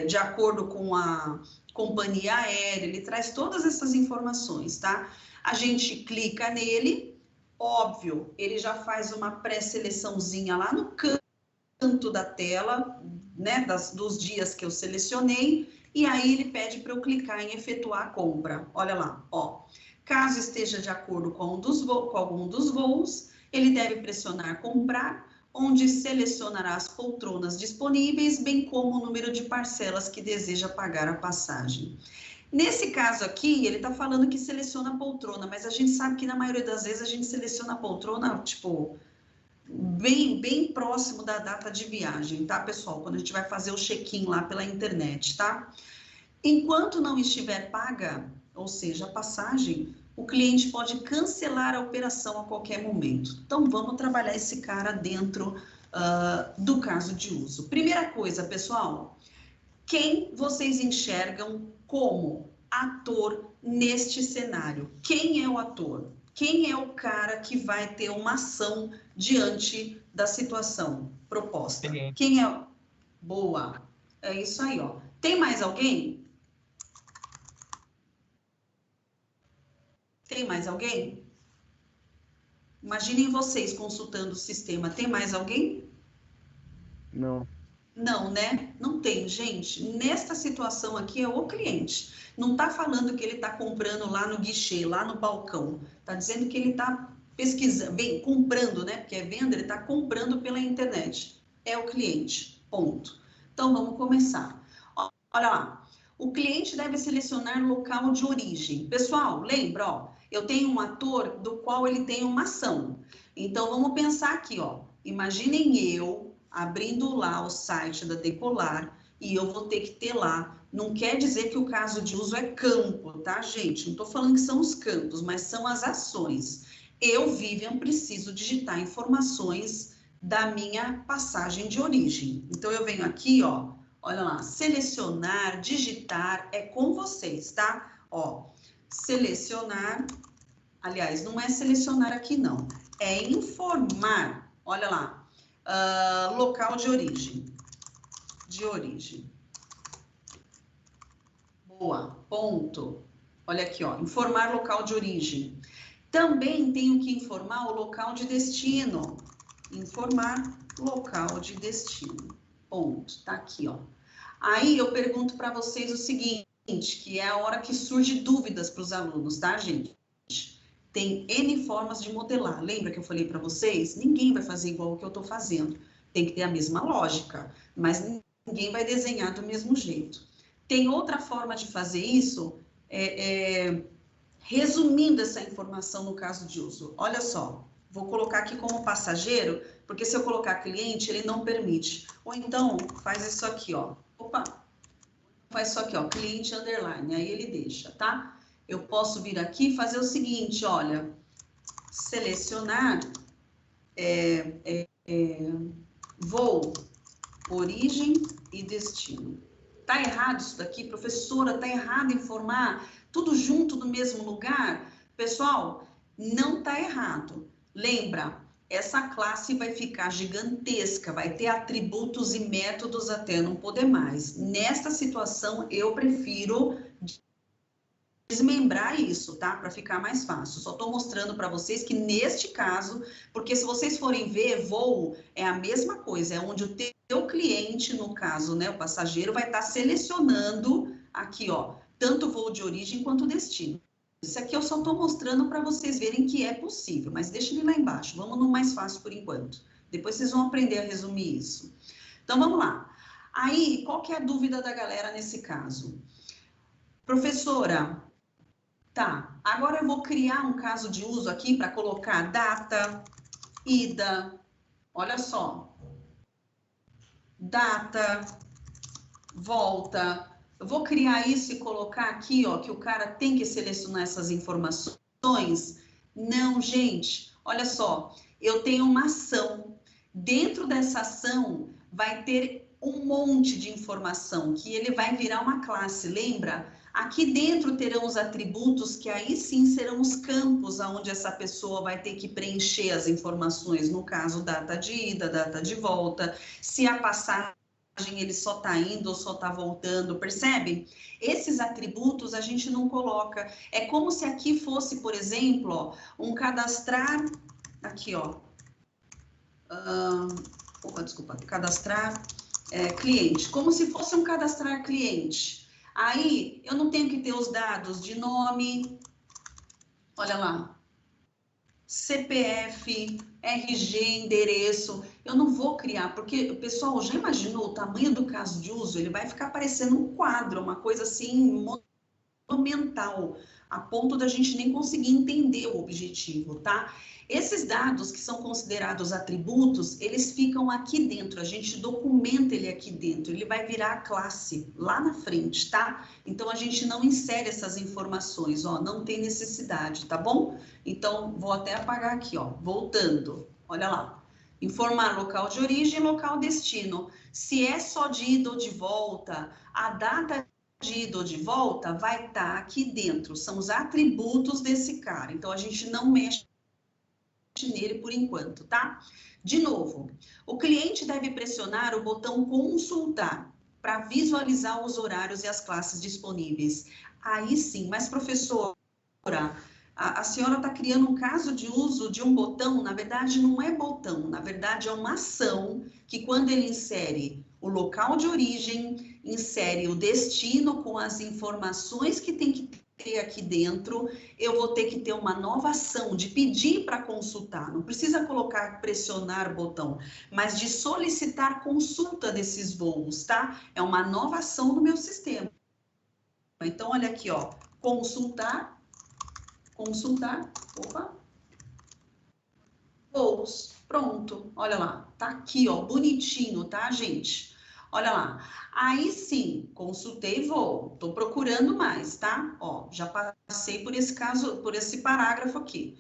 de acordo com a companhia aérea, ele traz todas essas informações, tá? A gente clica nele, óbvio, ele já faz uma pré-seleçãozinha lá no canto da tela, né, dos dias que eu selecionei, e aí ele pede para eu clicar em efetuar a compra. Olha lá, ó. Caso esteja de acordo com algum dos voos, ele deve pressionar comprar, onde selecionará as poltronas disponíveis, bem como o número de parcelas que deseja pagar a passagem. Nesse caso aqui, ele está falando que seleciona a poltrona, mas a gente sabe que na maioria das vezes a gente seleciona a poltrona, tipo, bem próximo da data de viagem, tá, pessoal? Quando a gente vai fazer o check-in lá pela internet, tá? Enquanto não estiver paga, ou seja, a passagem, o cliente pode cancelar a operação a qualquer momento. Então, vamos trabalhar esse cara dentro do caso de uso. Primeira coisa, pessoal, quem vocês enxergam como ator neste cenário? Quem é o ator? Quem é o cara que vai ter uma ação diante da situação proposta? Quem é? Boa. É isso aí, ó. Tem mais alguém? Tem mais alguém? Imaginem vocês consultando o sistema. Tem mais alguém? Não. Não, né? Não tem, gente. Nesta situação aqui é o cliente. Não está falando que ele está comprando lá no guichê, lá no balcão. Está dizendo que ele está pesquisando, bem, comprando, né? Porque é venda, ele está comprando pela internet. É o cliente, ponto. Então, vamos começar. Olha lá. O cliente deve selecionar local de origem. Pessoal, lembra, ó, eu tenho um ator do qual ele tem uma ação. Então, vamos pensar aqui, ó. Imaginem eu abrindo lá o site da Decolar e eu vou ter que ter lá. Não quer dizer que o caso de uso é campo, tá, gente? Não estou falando que são os campos, mas são as ações. Eu, Vivian, preciso digitar informações da minha passagem de origem. Então, eu venho aqui, ó, olha lá, selecionar, digitar, é com vocês, tá? Ó, selecionar, aliás, não é selecionar aqui, não. É informar, olha lá, local de origem. Boa, ponto. Olha aqui, ó, informar local de origem. Também tenho que informar o local de destino. Informar local de destino. Ponto, tá aqui, ó. Aí eu pergunto para vocês o seguinte, que é a hora que surge dúvidas para os alunos, tá, gente? Tem N formas de modelar. Lembra que eu falei para vocês? Ninguém vai fazer igual o que eu estou fazendo. Tem que ter a mesma lógica, mas ninguém vai desenhar do mesmo jeito. Tem outra forma de fazer isso, resumindo essa informação no caso de uso. Olha só, vou colocar aqui como passageiro, porque se eu colocar cliente, ele não permite. Ou então, faz isso aqui, ó. Opa! Faz isso aqui, ó, cliente underline, aí ele deixa, tá? Eu posso vir aqui e fazer o seguinte, olha, selecionar voo, origem e destino. Tá errado isso daqui, professora? Tá errado informar tudo junto no mesmo lugar? Pessoal, não tá errado. Lembra, essa classe vai ficar gigantesca, vai ter atributos e métodos até não poder mais. Nesta situação, eu prefiro desmembrar isso, tá? Para ficar mais fácil. Só estou mostrando para vocês que neste caso, porque se vocês forem ver, voo é a mesma coisa, é onde o teu cliente, no caso, né, o passageiro, vai estar selecionando aqui, ó, tanto o voo de origem quanto o destino. Isso aqui eu só estou mostrando para vocês verem que é possível, mas deixa ele lá embaixo, vamos no mais fácil por enquanto. Depois vocês vão aprender a resumir isso. Então, vamos lá. Aí, qual que é a dúvida da galera nesse caso? Professora, tá, agora eu vou criar um caso de uso aqui para colocar data, ida, olha só, data, volta. Eu vou criar isso e colocar aqui, ó, que o cara tem que selecionar essas informações. Não, gente, olha só, eu tenho uma ação. Dentro dessa ação vai ter um monte de informação que ele vai virar uma classe, lembra? Aqui dentro terão os atributos que aí sim serão os campos onde essa pessoa vai ter que preencher as informações, no caso, data de ida, data de volta, se a passagem ele só está indo ou só está voltando, percebem? Esses atributos a gente não coloca. É como se aqui fosse, por exemplo, ó, um cadastrar, aqui, ó, desculpa, cadastrar cliente, como se fosse um cadastrar cliente. Aí, eu não tenho que ter os dados de nome, olha lá, CPF, RG, endereço, eu não vou criar, porque, pessoal, já imaginou o tamanho do caso de uso? Ele vai ficar parecendo um quadro, uma coisa assim, mental, a ponto da gente nem conseguir entender o objetivo, tá? Esses dados que são considerados atributos, eles ficam aqui dentro, a gente documenta ele aqui dentro, ele vai virar a classe lá na frente, tá? Então, a gente não insere essas informações, ó, não tem necessidade, tá bom? Então, vou até apagar aqui, ó, voltando, olha lá. Informar local de origem e local destino. Se é só de ida ou de volta, a data de ida ou de volta vai estar aqui dentro, são os atributos desse cara. Então, a gente não mexe nele por enquanto, tá? De novo, o cliente deve pressionar o botão consultar para visualizar os horários e as classes disponíveis. Aí sim, mas professora, a senhora está criando um caso de uso de um botão, na verdade não é botão, na verdade é uma ação que quando ele insere o local de origem, insere o destino com as informações que tem que ter aqui dentro, eu vou ter que ter uma nova ação de pedir para consultar, não precisa colocar, pressionar o botão, mas de solicitar consulta desses voos, tá? É uma nova ação no meu sistema. Então, olha aqui, ó, consultar, opa, voos, pronto, olha lá, tá aqui, ó, bonitinho, tá, gente? Olha lá, aí sim, consultei voo, tô procurando mais, tá? Ó, já passei por esse caso, por esse parágrafo aqui.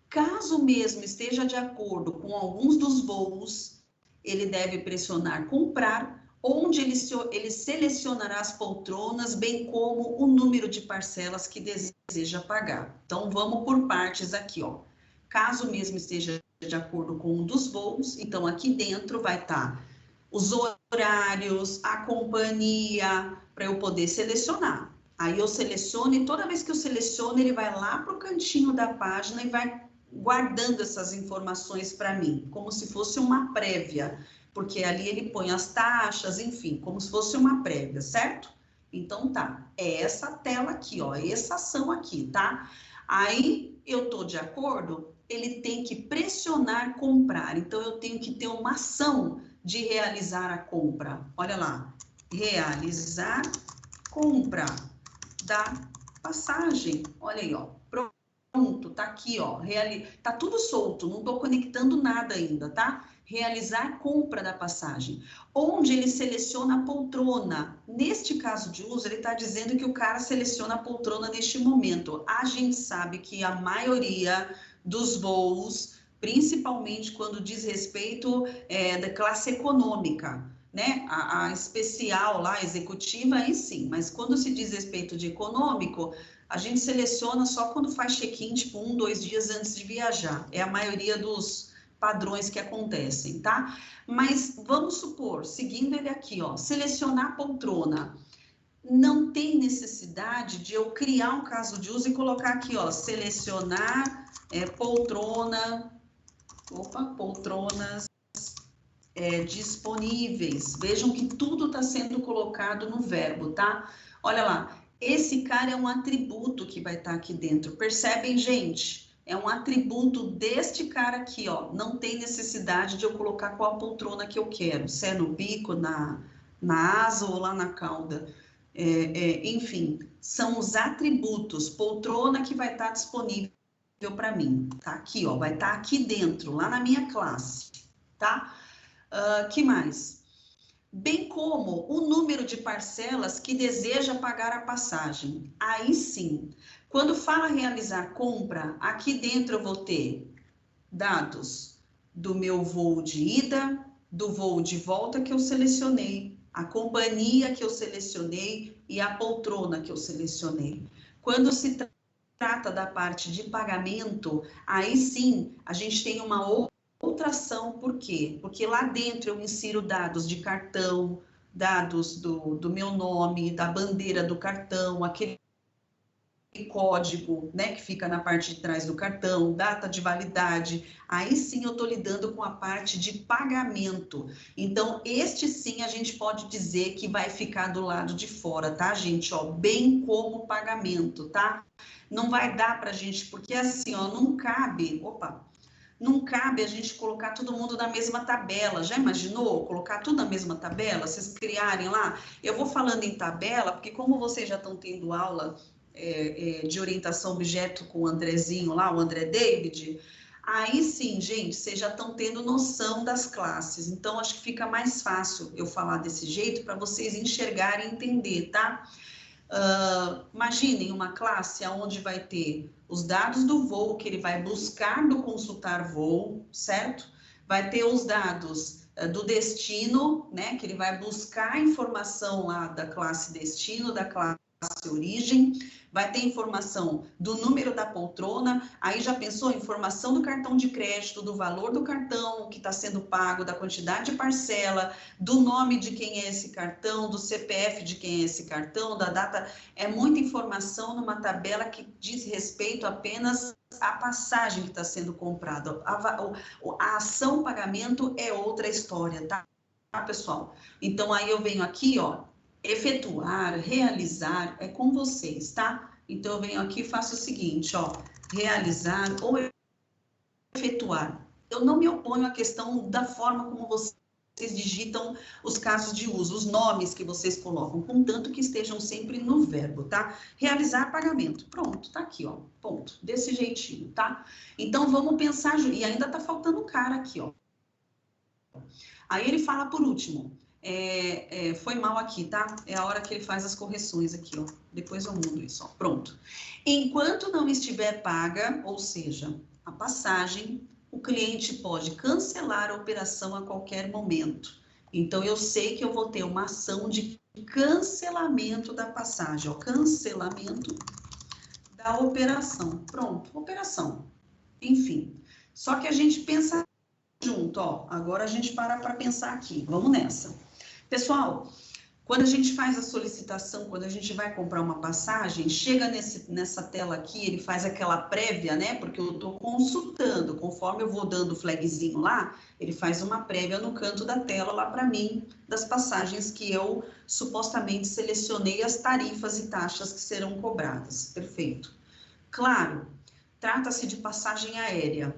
Caso mesmo esteja de acordo com alguns dos voos, ele deve pressionar comprar, onde ele selecionará as poltronas, bem como o número de parcelas que deseja pagar. Então, vamos por partes aqui, ó. Caso mesmo esteja de acordo com um dos voos, então aqui dentro vai estar os horários, a companhia, para eu poder selecionar. Aí eu seleciono e toda vez que eu seleciono, ele vai lá para o cantinho da página e vai guardando essas informações para mim, como se fosse uma prévia, porque ali ele põe as taxas, enfim, como se fosse uma prévia, certo? Então tá, é essa tela aqui, ó, essa ação aqui, tá? Aí eu tô de acordo, ele tem que pressionar comprar, então eu tenho que ter uma ação de realizar a compra. Olha lá, realizar compra da passagem. Olha aí, ó, pronto, tá aqui, ó, tá tudo solto, não tô conectando nada ainda, tá? Realizar compra da passagem, onde ele seleciona a poltrona. Neste caso de uso, ele está dizendo que o cara seleciona a poltrona neste momento. A gente sabe que a maioria dos voos, principalmente quando diz respeito da classe econômica, né? A especial lá, a executiva, aí sim, mas quando se diz respeito de econômico, a gente seleciona só quando faz check-in, tipo 1, 2 dias antes de viajar. É a maioria dos padrões que acontecem, tá? Mas vamos supor, seguindo ele aqui, ó, selecionar poltrona. Não tem necessidade de eu criar um caso de uso e colocar aqui, ó, selecionar poltrona, poltronas disponíveis. Vejam que tudo está sendo colocado no verbo, tá? Olha lá, esse cara é um atributo que vai estar aqui dentro. Percebem, gente? É um atributo deste cara aqui, ó. Não tem necessidade de eu colocar qual poltrona que eu quero. Se é no bico, na asa ou lá na cauda. Enfim, são os atributos. Poltrona que vai estar disponível para mim. Tá aqui, ó. Vai estar aqui dentro, lá na minha classe. Tá? Que mais? Bem como o número de parcelas que deseja pagar a passagem. Aí sim, quando fala realizar compra, aqui dentro eu vou ter dados do meu voo de ida, do voo de volta que eu selecionei, a companhia que eu selecionei e a poltrona que eu selecionei. Quando se trata da parte de pagamento, aí sim a gente tem uma outra ação, por quê? Porque lá dentro eu insiro dados de cartão, dados do meu nome, da bandeira do cartão, aquele código, né, que fica na parte de trás do cartão, data de validade. Aí sim eu estou lidando com a parte de pagamento. Então, este sim a gente pode dizer que vai ficar do lado de fora, tá, gente? Ó, bem como pagamento, tá? Não vai dar pra gente, porque assim, ó, não cabe a gente colocar todo mundo na mesma tabela. Já imaginou colocar tudo na mesma tabela? Vocês criarem lá? Eu vou falando em tabela, porque como vocês já estão tendo aula de orientação objeto com o Andrezinho lá, o André David, aí sim, gente, vocês já estão tendo noção das classes. Então, acho que fica mais fácil eu falar desse jeito para vocês enxergarem e entender, tá? Imaginem uma classe onde vai ter os dados do voo que ele vai buscar no consultar voo, certo? Vai ter os dados do destino, né? Que ele vai buscar a informação lá da classe destino, da classe origem, vai ter informação do número da poltrona, aí já pensou informação do cartão de crédito, do valor do cartão que está sendo pago, da quantidade de parcela, do nome de quem é esse cartão, do CPF de quem é esse cartão, da data, é muita informação numa tabela que diz respeito apenas à passagem que está sendo comprada. A ação pagamento é outra história, tá, pessoal? Então, aí eu venho aqui, ó, efetuar, realizar, é com vocês, tá? Então, eu venho aqui e faço o seguinte, ó, realizar ou efetuar. Eu não me oponho à questão da forma como vocês digitam os casos de uso, os nomes que vocês colocam, contanto que estejam sempre no verbo, tá? Realizar pagamento. Pronto, tá aqui, ó, ponto. Desse jeitinho, tá? Então, vamos pensar, e ainda tá faltando um cara aqui, ó. Aí ele fala por último, foi mal aqui, tá? É a hora que ele faz as correções aqui, ó. Depois eu mudo isso, ó. Pronto. Enquanto não estiver paga, ou seja, a passagem, o cliente pode cancelar a operação a qualquer momento. Então, eu sei que eu vou ter uma ação de cancelamento da passagem, ó. Cancelamento da operação. Pronto, operação. Enfim. Só que a gente pensa junto, ó. Agora a gente para pensar aqui. Vamos nessa. Pessoal, quando a gente faz a solicitação, quando a gente vai comprar uma passagem, chega nessa tela aqui, ele faz aquela prévia, né? Porque eu estou consultando, conforme eu vou dando o flagzinho lá, ele faz uma prévia no canto da tela lá para mim, das passagens que eu supostamente selecionei, as tarifas e taxas que serão cobradas. Perfeito. Claro, trata-se de passagem aérea.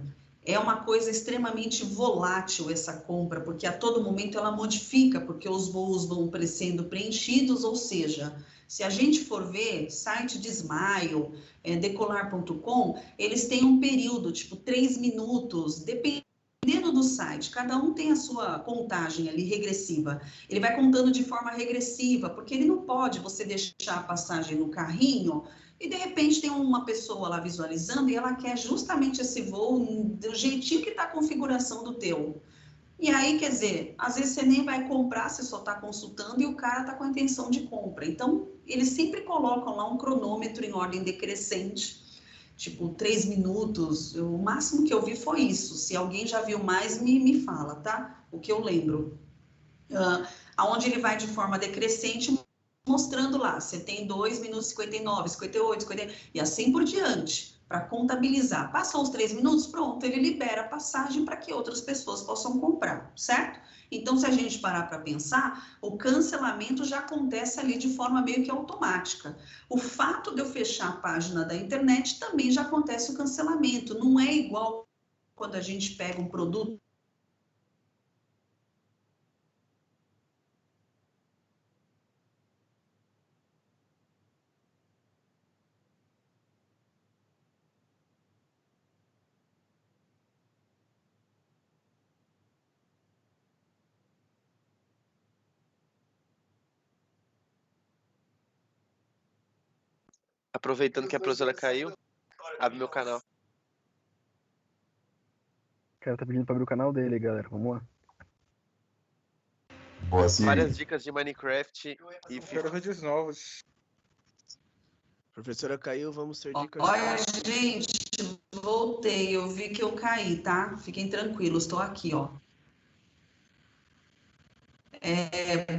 É uma coisa extremamente volátil essa compra, porque a todo momento ela modifica, porque os voos vão sendo preenchidos, ou seja, se a gente for ver, site de Smile, decolar.com, eles têm um período, tipo 3 minutos, dependendo do site, cada um tem a sua contagem ali regressiva. Ele vai contando de forma regressiva, porque ele não pode você deixar a passagem no carrinho e de repente tem uma pessoa lá visualizando e ela quer justamente esse voo do jeitinho que está a configuração do teu. E aí, quer dizer, às vezes você nem vai comprar, você só está consultando e o cara está com a intenção de compra. Então, eles sempre colocam lá um cronômetro em ordem decrescente, tipo 3 minutos. O máximo que eu vi foi isso. Se alguém já viu mais, me fala, tá? O que eu lembro. Aonde ele vai de forma decrescente, mostrando lá, você tem 2 minutos 59, 58, 50, e assim por diante, para contabilizar. Passou os 3 minutos, pronto, ele libera a passagem para que outras pessoas possam comprar, certo? Então, se a gente parar para pensar, o cancelamento já acontece ali de forma meio que automática. O fato de eu fechar a página da internet também já acontece o cancelamento. Não é igual quando a gente pega um produto Aproveitando que a professora caiu, abre meu canal. O cara tá pedindo pra abrir o canal dele, galera. Vamos lá. Boa, Siri. Várias dicas de Minecraft e Quero vídeos novos. Professora caiu, vamos ter dicas. Olha, gente, voltei. Eu vi que eu caí, tá? Fiquem tranquilos, estou aqui, ó.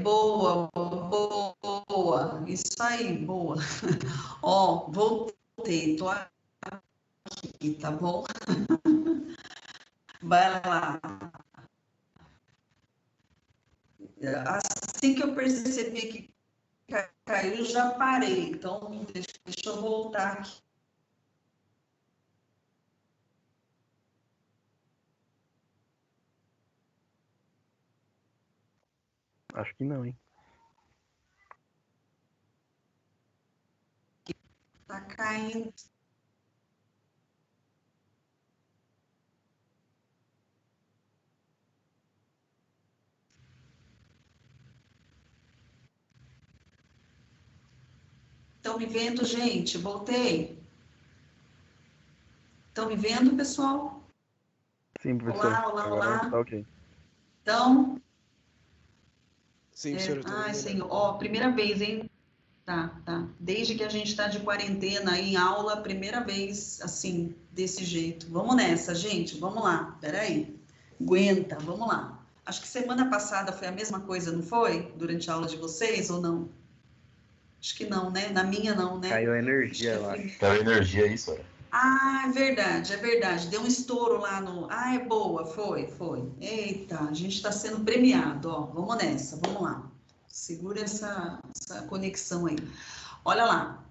Boa, boa. Isso aí, boa. Ó, voltei, tô aqui, tá bom? Vai lá. Assim que eu percebi que caiu, já parei. Então, deixa eu voltar aqui. Acho que não, hein? caindo. Estão me vendo, gente? Voltei. Estão me vendo, pessoal? Sim, professor. Olá, olá, Agora olá. tá ok. Então, Sim, senhora. ai, senhor, ó, primeira vez, hein? Tá. Desde que a gente está de quarentena em aula, primeira vez, assim, desse jeito. Vamos nessa, gente, vamos lá. Peraí, aguenta, vamos lá. Acho que semana passada foi a mesma coisa, não foi? Durante a aula de vocês, ou não? Acho que não, né? Na minha não, né? Caiu a energia, eu Acho que acho. Caiu energia, isso, é. Ah, é verdade. Deu um estouro lá no... Ah, é boa, foi. Eita, a gente está sendo premiado, ó. Vamos nessa, vamos lá. Segura essa conexão aí. Olha lá.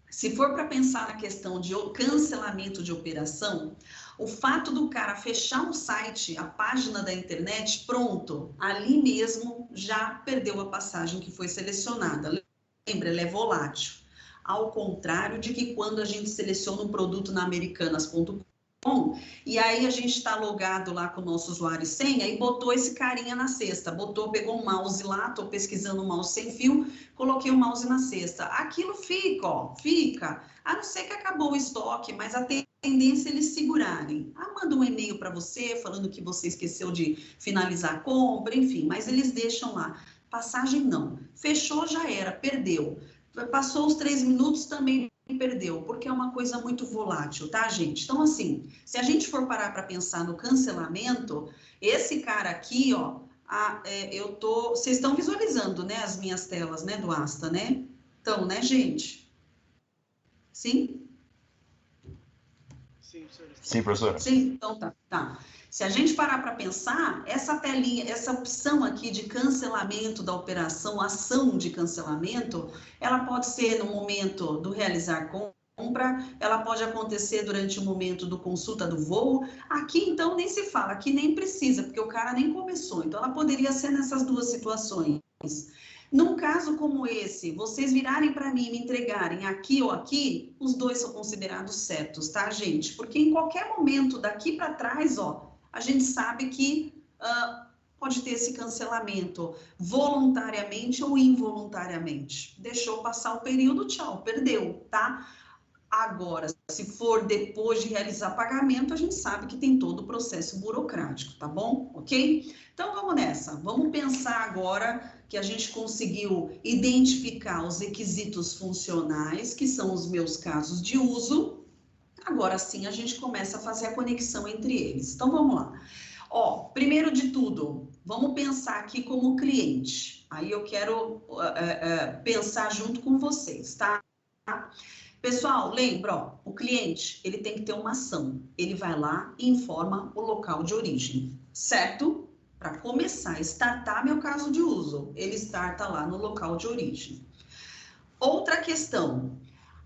Se for para pensar na questão de cancelamento de operação, o fato do cara fechar um site, a página da internet, pronto, ali mesmo já perdeu a passagem que foi selecionada. Lembra, ela é volátil. Ao contrário de que quando a gente seleciona um produto na americanas.com, e aí a gente está logado lá com o nosso usuário e senha e botou esse carinha na cesta, pegou um mouse lá, estou pesquisando um mouse sem fio, coloquei o mouse na cesta. Aquilo fica, a não ser que acabou o estoque, mas a tendência é eles segurarem. Manda um e-mail para você falando que você esqueceu de finalizar a compra, enfim, mas eles deixam lá. Passagem não, fechou, já era, perdeu. Passou os 3 minutos, também perdeu, porque é uma coisa muito volátil, tá, gente? Então, assim, se a gente for parar para pensar no cancelamento, esse cara aqui, ó, vocês estão visualizando, né, as minhas telas, né, do Asta, né? Então, né, gente? Sim? Sim, senhora. Sim, professora. Sim, então tá. Se a gente parar para pensar, essa telinha, essa opção aqui de cancelamento da operação, ação de cancelamento, ela pode ser no momento do realizar compra, ela pode acontecer durante o momento do consulta do voo. Aqui, então, nem se fala, aqui nem precisa, porque o cara nem começou. Então, ela poderia ser nessas duas situações. Num caso como esse, vocês virarem para mim e me entregarem aqui ou aqui, os dois são considerados certos, tá, gente? Porque em qualquer momento daqui para trás, ó, a gente sabe que pode ter esse cancelamento voluntariamente ou involuntariamente. Deixou passar o período, tchau, perdeu, tá? Agora, se for depois de realizar pagamento, a gente sabe que tem todo o processo burocrático, tá bom? Ok? Então, vamos nessa. Vamos pensar agora que a gente conseguiu identificar os requisitos funcionais, que são os meus casos de uso. Agora sim, a gente começa a fazer a conexão entre eles. Então, vamos lá. Ó, primeiro de tudo, vamos pensar aqui como cliente. Aí eu quero pensar junto com vocês, tá? Pessoal, lembra, ó, o cliente, ele tem que ter uma ação. Ele vai lá e informa o local de origem, certo? Para começar, startar meu caso de uso. Ele starta lá no local de origem. Outra questão.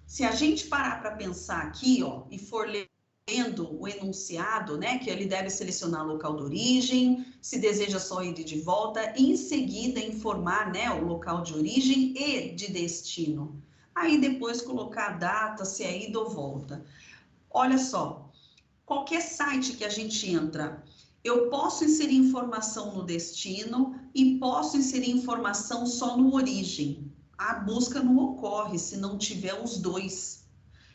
Se a gente parar para pensar aqui, ó, e for lendo o enunciado, né, que ele deve selecionar local de origem, se deseja só ir de volta, e em seguida informar, né, o local de origem e de destino. Aí depois colocar a data, se é ida ou volta. Olha só, qualquer site que a gente entra, eu posso inserir informação no destino e posso inserir informação só no origem. A busca não ocorre se não tiver os dois.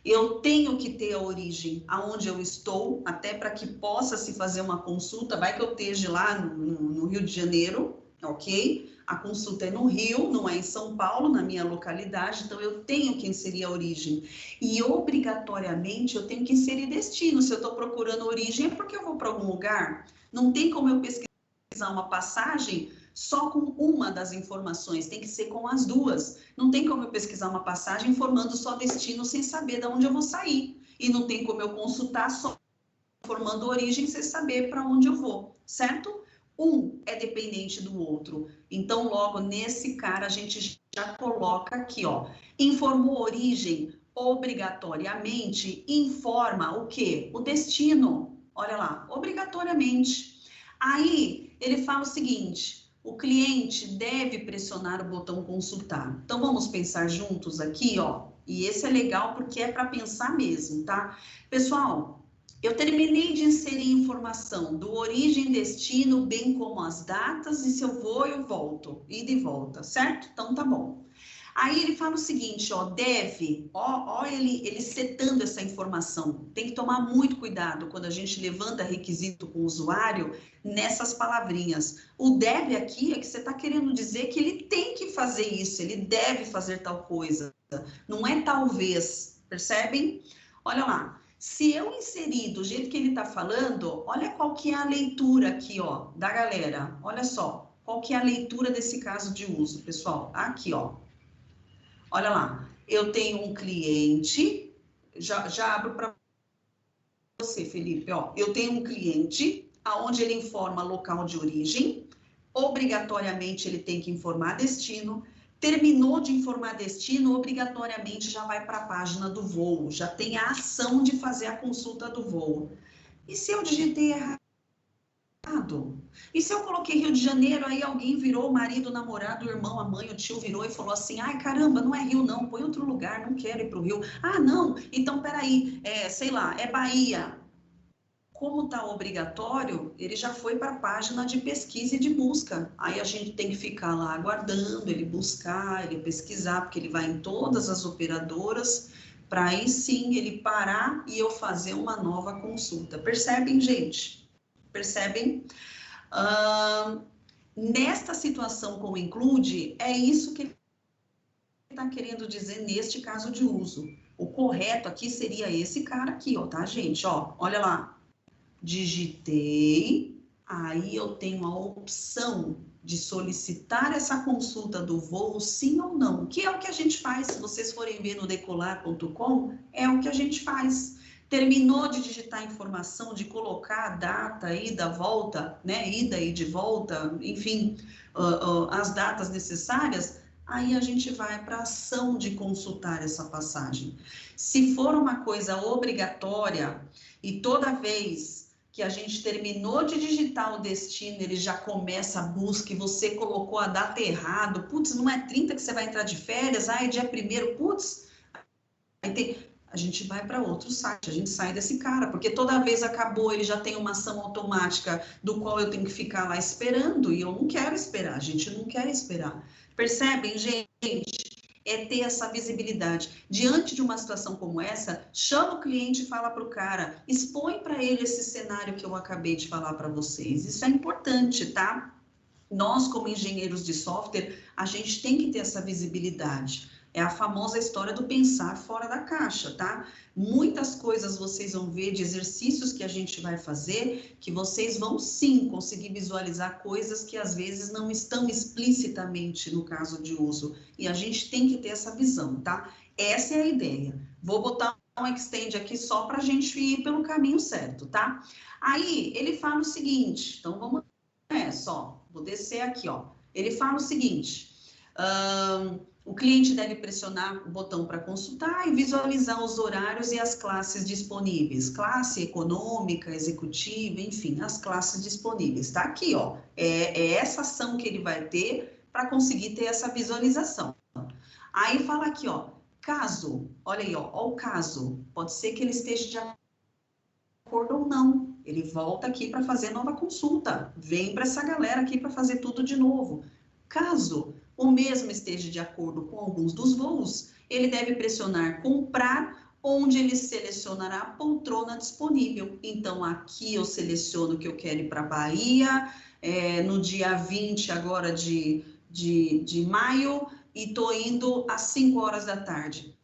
Eu tenho que ter a origem aonde eu estou, até para que possa se fazer uma consulta. Vai que eu esteja lá no Rio de Janeiro, ok? A consulta é no Rio, não é em São Paulo, na minha localidade, então eu tenho que inserir a origem. E obrigatoriamente eu tenho que inserir destino. Se eu estou procurando origem, é porque eu vou para algum lugar. Não tem como eu pesquisar uma passagem só com uma das informações, tem que ser com as duas. Não tem como eu pesquisar uma passagem informando só destino sem saber de onde eu vou sair. E não tem como eu consultar só informando origem sem saber para onde eu vou, certo? Um é dependente do outro. Então, logo nesse cara, a gente já coloca aqui, ó. Informou origem, obrigatoriamente informa o quê? O destino. Olha lá, obrigatoriamente. Aí, ele fala o seguinte: o cliente deve pressionar o botão consultar. Então, vamos pensar juntos aqui, ó. E esse é legal porque é para pensar mesmo, tá? Pessoal, eu terminei de inserir informação do origem, destino, bem como as datas, e se eu vou, eu volto, ida e volta, certo? Então tá bom. Aí ele fala o seguinte, ó, deve, ó ele setando essa informação. Tem que tomar muito cuidado quando a gente levanta requisito com o usuário nessas palavrinhas. O deve aqui é que você está querendo dizer que ele tem que fazer isso, ele deve fazer tal coisa. Não é talvez, percebem? Olha lá, se eu inserir do jeito que ele está falando, olha qual que é a leitura aqui, ó, da galera. Olha só, qual que é a leitura desse caso de uso, pessoal? Aqui, ó. Olha lá, eu tenho um cliente, já abro para você, Felipe, ó. Eu tenho um cliente, aonde ele informa local de origem, obrigatoriamente ele tem que informar destino, terminou de informar destino, obrigatoriamente já vai para a página do voo, já tem a ação de fazer a consulta do voo. E se eu digitei errado? E se eu coloquei Rio de Janeiro, aí alguém virou o marido, o namorado, o irmão, a mãe, o tio virou e falou assim, ai, caramba, não é Rio não, põe outro lugar, não quero ir para o Rio. Ah, não, então peraí, sei lá, é Bahia. Como está obrigatório, ele já foi para a página de pesquisa e de busca. Aí a gente tem que ficar lá aguardando ele buscar, ele pesquisar, porque ele vai em todas as operadoras, para aí sim ele parar e eu fazer uma nova consulta. Percebem, gente? Percebem? Nesta situação com o include, é isso que ele está querendo dizer neste caso de uso. O correto aqui seria esse cara aqui, ó, tá, gente? Ó, olha lá. Digitei, aí eu tenho a opção de solicitar essa consulta do voo, sim ou não, que é o que a gente faz. Se vocês forem ver no decolar.com, é o que a gente faz. Terminou de digitar a informação, de colocar a data, ida, volta, né? Ida e de volta, enfim, as datas necessárias, aí a gente vai para a ação de consultar essa passagem. Se for uma coisa obrigatória e toda vez que a gente terminou de digitar o destino, ele já começa a busca e você colocou a data errado, putz, não é 30 que você vai entrar de férias, é dia 1º, putz, aí tem... A gente vai para outro site, a gente sai desse cara, porque toda vez acabou, ele já tem uma ação automática do qual eu tenho que ficar lá esperando, e eu não quero esperar, a gente não quer esperar. Percebem, gente? É ter essa visibilidade. Diante de uma situação como essa, chama o cliente e fala para o cara, expõe para ele esse cenário que eu acabei de falar para vocês. Isso é importante, tá? Nós, como engenheiros de software, a gente tem que ter essa visibilidade. É a famosa história do pensar fora da caixa, tá? Muitas coisas vocês vão ver de exercícios que a gente vai fazer, que vocês vão sim conseguir visualizar coisas que às vezes não estão explicitamente no caso de uso. E a gente tem que ter essa visão, tá? Essa é a ideia. Vou botar um extend aqui só para a gente ir pelo caminho certo, tá? Aí ele fala o seguinte, então vamos... vou descer aqui, ó. Ele fala o seguinte... O cliente deve pressionar o botão para consultar e visualizar os horários e as classes disponíveis. Classe econômica, executiva, enfim, as classes disponíveis. Tá aqui, ó. É essa ação que ele vai ter para conseguir ter essa visualização. Aí fala aqui, ó. Caso, olha aí, ó o caso. Pode ser que ele esteja de acordo ou não. Ele volta aqui para fazer nova consulta. Vem para essa galera aqui para fazer tudo de novo. Caso o mesmo esteja de acordo com alguns dos voos, ele deve pressionar comprar, onde ele selecionará a poltrona disponível. Então, aqui eu seleciono que eu quero ir para Bahia, no dia 20 agora de maio, e estou indo às 5 horas da tarde.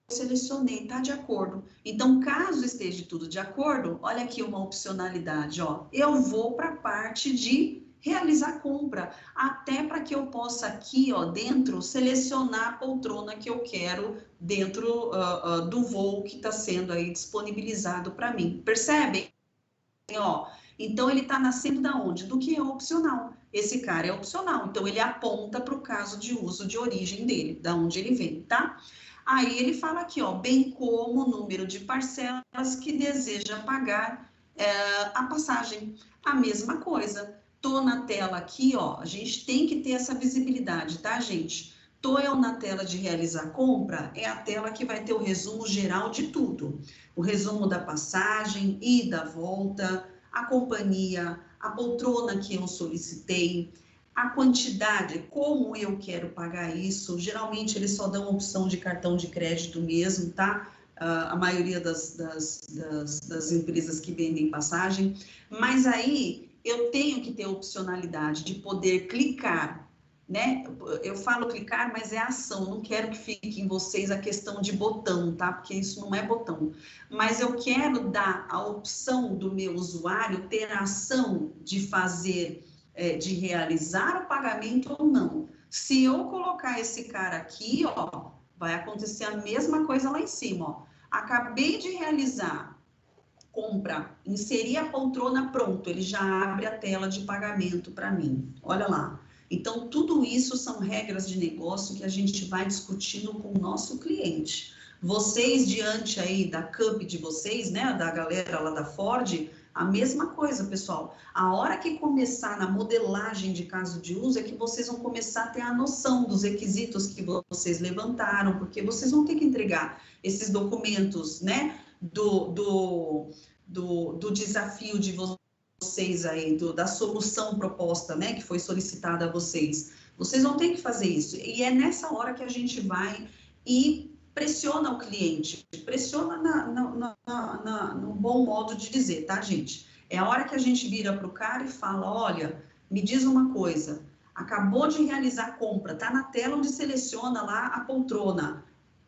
Eu selecionei, tá de acordo. Então, caso esteja tudo de acordo, olha aqui uma opcionalidade, ó. Eu vou para a parte de realizar compra, até para que eu possa aqui, ó, dentro, selecionar a poltrona que eu quero dentro do voo que está sendo aí disponibilizado para mim. Percebem? Ó, então, ele está nascendo da onde? Do que é opcional. Esse cara é opcional, então ele aponta para o caso de uso de origem dele, da onde ele vem, tá? Aí ele fala aqui, ó, bem como o número de parcelas que deseja pagar a passagem. A mesma coisa. Tô na tela aqui, ó, a gente tem que ter essa visibilidade, tá, gente? Tô eu na tela de realizar compra, é a tela que vai ter o resumo geral de tudo. O resumo da passagem, ida, volta, a companhia, a poltrona que eu solicitei, a quantidade, como eu quero pagar isso. Geralmente eles só dão opção de cartão de crédito mesmo, tá? A maioria das empresas que vendem passagem. Mas aí eu tenho que ter opcionalidade de poder clicar, né? Eu falo clicar, mas é ação. Não quero que fique em vocês a questão de botão, tá? Porque isso não é botão. Mas eu quero dar a opção do meu usuário ter a ação de fazer, de realizar o pagamento ou não. Se eu colocar esse cara aqui, ó, vai acontecer a mesma coisa lá em cima, ó. Acabei de realizar compra, inserir a poltrona, pronto, ele já abre a tela de pagamento para mim. Olha lá. Então, tudo isso são regras de negócio que a gente vai discutindo com o nosso cliente. Vocês, diante aí da Cup de vocês, né, da galera lá da Ford, a mesma coisa, pessoal. A hora que começar na modelagem de caso de uso é que vocês vão começar a ter a noção dos requisitos que vocês levantaram, porque vocês vão ter que entregar esses documentos, né, do desafio de vocês aí, da solução proposta, né, que foi solicitada a vocês. Vocês vão ter que fazer isso. E é nessa hora que a gente vai e pressiona o cliente, pressiona no bom modo de dizer, tá, gente? É a hora que a gente vira para o cara e fala, olha, me diz uma coisa, acabou de realizar a compra, tá na tela onde seleciona lá a poltrona,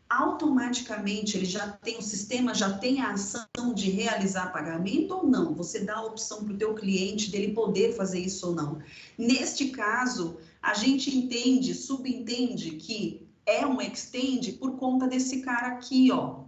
automaticamente ele já tem, o sistema já tem a ação de realizar pagamento ou não? Você dá a opção para o teu cliente dele poder fazer isso ou não. Neste caso, a gente entende, subentende que é um extend por conta desse cara aqui, ó.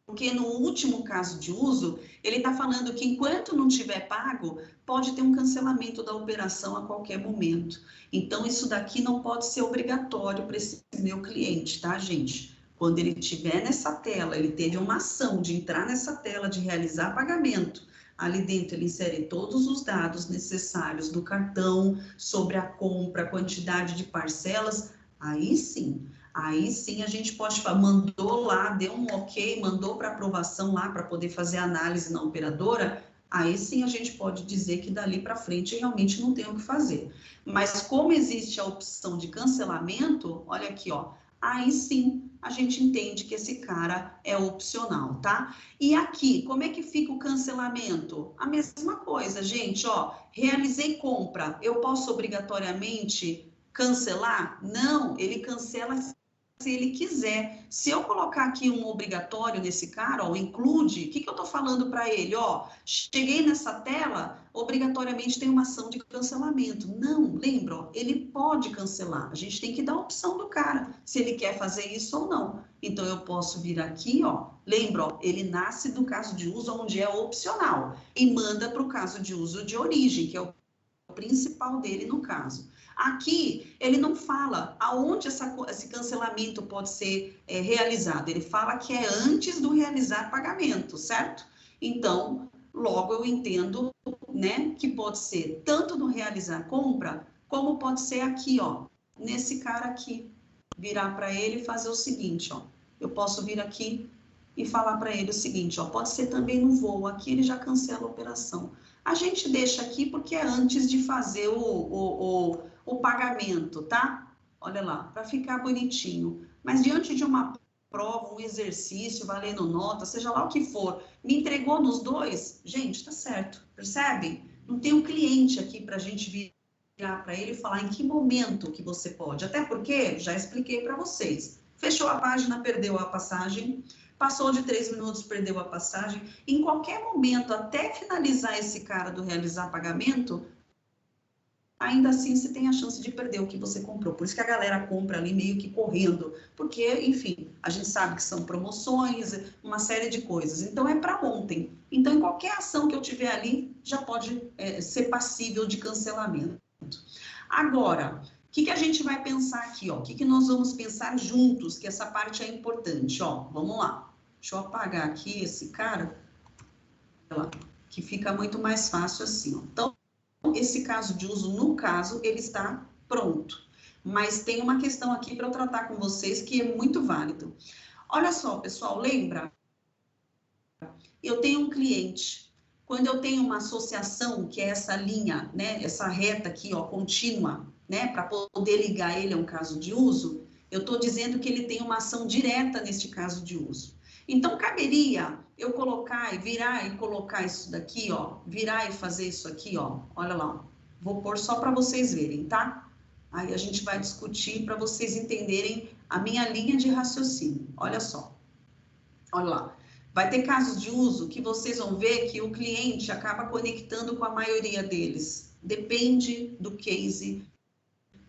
Porque no último caso de uso, ele está falando que enquanto não tiver pago, pode ter um cancelamento da operação a qualquer momento. Então, isso daqui não pode ser obrigatório para esse meu cliente, tá, gente? Quando ele estiver nessa tela, ele teve uma ação de entrar nessa tela, de realizar pagamento, ali dentro ele insere todos os dados necessários do cartão, sobre a compra, a quantidade de parcelas, aí sim a gente pode falar, mandou lá, deu um ok, mandou para aprovação lá para poder fazer análise na operadora, aí sim a gente pode dizer que dali para frente realmente não tem o que fazer. Mas como existe a opção de cancelamento, olha aqui, ó, aí sim a gente entende que esse cara é opcional, tá? E aqui, como é que fica o cancelamento? A mesma coisa, gente, ó, realizei compra, eu posso obrigatoriamente cancelar? Não, ele cancela se ele quiser. Se eu colocar aqui um obrigatório nesse cara, ó, include, o que eu estou falando para ele? Ó, cheguei nessa tela, obrigatoriamente tem uma ação de cancelamento. Não, lembra, ó, ele pode cancelar. A gente tem que dar a opção do cara, se ele quer fazer isso ou não. Então, eu posso vir aqui, ó, lembra, ó, ele nasce do caso de uso onde é opcional e manda para o caso de uso de origem, que é o principal dele no caso. Aqui, ele não fala aonde esse cancelamento pode ser realizado. Ele fala que é antes do realizar pagamento, certo? Então, logo eu entendo, né, que pode ser tanto no realizar compra, como pode ser aqui, ó, nesse cara aqui. Virar para ele e fazer o seguinte, ó. Eu posso vir aqui e falar para ele o seguinte, ó, pode ser também no voo. Aqui ele já cancela a operação. A gente deixa aqui porque é antes de fazer o pagamento, tá? Olha lá, para ficar bonitinho. Mas diante de uma prova, um exercício, valendo nota, seja lá o que for, me entregou nos dois, gente, tá certo, percebem? Não tem um cliente aqui para a gente virar para ele e falar em que momento que você pode. Até porque, já expliquei para vocês, fechou a página, perdeu a passagem, passou de 3 minutos, perdeu a passagem. Em qualquer momento, até finalizar esse cara do realizar pagamento, ainda assim você tem a chance de perder o que você comprou. Por isso que a galera compra ali meio que correndo. Porque, enfim, a gente sabe que são promoções, uma série de coisas. Então, é para ontem. Então, em qualquer ação que eu tiver ali, já pode ser passível de cancelamento. Agora, o que a gente vai pensar aqui, ó? O que nós vamos pensar juntos, que essa parte é importante, ó. Vamos lá. Deixa eu apagar aqui esse cara, que fica muito mais fácil assim, ó. Então, esse caso de uso, no caso, ele está pronto. Mas tem uma questão aqui para eu tratar com vocês que é muito válido. Olha só, pessoal, lembra? Eu tenho um cliente. Quando eu tenho uma associação, que é essa linha, né, essa reta aqui, ó, contínua, né, para poder ligar ele a um caso de uso, eu estou dizendo que ele tem uma ação direta neste caso de uso. Então, caberia eu colocar e virar e colocar isso daqui, ó, virar e fazer isso aqui, ó, olha lá, vou pôr só para vocês verem, tá? Aí a gente vai discutir para vocês entenderem a minha linha de raciocínio. Olha só, olha lá. Vai ter casos de uso que vocês vão ver que o cliente acaba conectando com a maioria deles. Depende do case,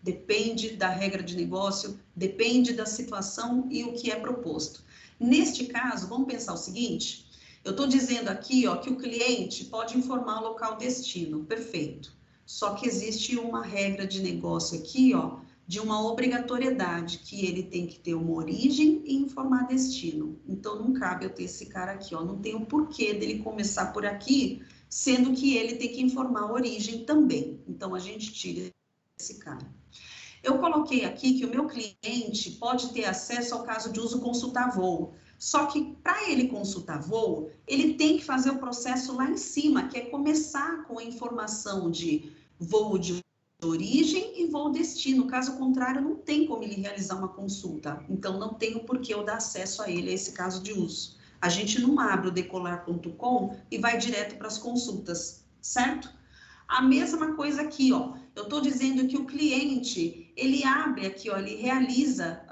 depende da regra de negócio, depende da situação e o que é proposto. Neste caso, vamos pensar o seguinte, eu estou dizendo aqui, ó, que o cliente pode informar o local destino, perfeito. Só que existe uma regra de negócio aqui, ó, de uma obrigatoriedade, que ele tem que ter uma origem e informar destino. Então, não cabe eu ter esse cara aqui, ó, não tem o porquê dele começar por aqui, sendo que ele tem que informar a origem também. Então, a gente tira esse cara. Eu coloquei aqui que o meu cliente pode ter acesso ao caso de uso consultar voo. Só que, para ele consultar voo, ele tem que fazer o processo lá em cima, que é começar com a informação de voo de origem e voo destino. Caso contrário, não tem como ele realizar uma consulta. Então, não tem o porquê eu dar acesso a ele a esse caso de uso. A gente não abre o decolar.com e vai direto para as consultas, certo? A mesma coisa aqui, ó. Eu estou dizendo que o cliente, ele abre aqui, ó, ele realiza,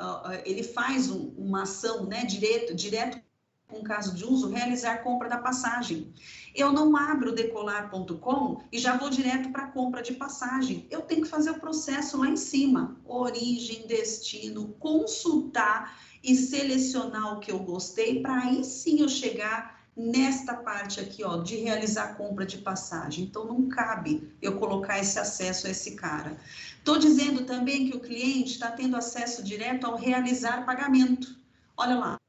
ele faz uma ação, né, direto com caso de uso, realizar compra da passagem. Eu não abro o decolar.com e já vou direto para a compra de passagem. Eu tenho que fazer o processo lá em cima. Origem, destino, consultar e selecionar o que eu gostei, para aí sim eu chegar nesta parte aqui, ó, de realizar a compra de passagem. Então, não cabe eu colocar esse acesso a esse cara. Estou dizendo também que o cliente está tendo acesso direto ao realizar pagamento. Olha lá,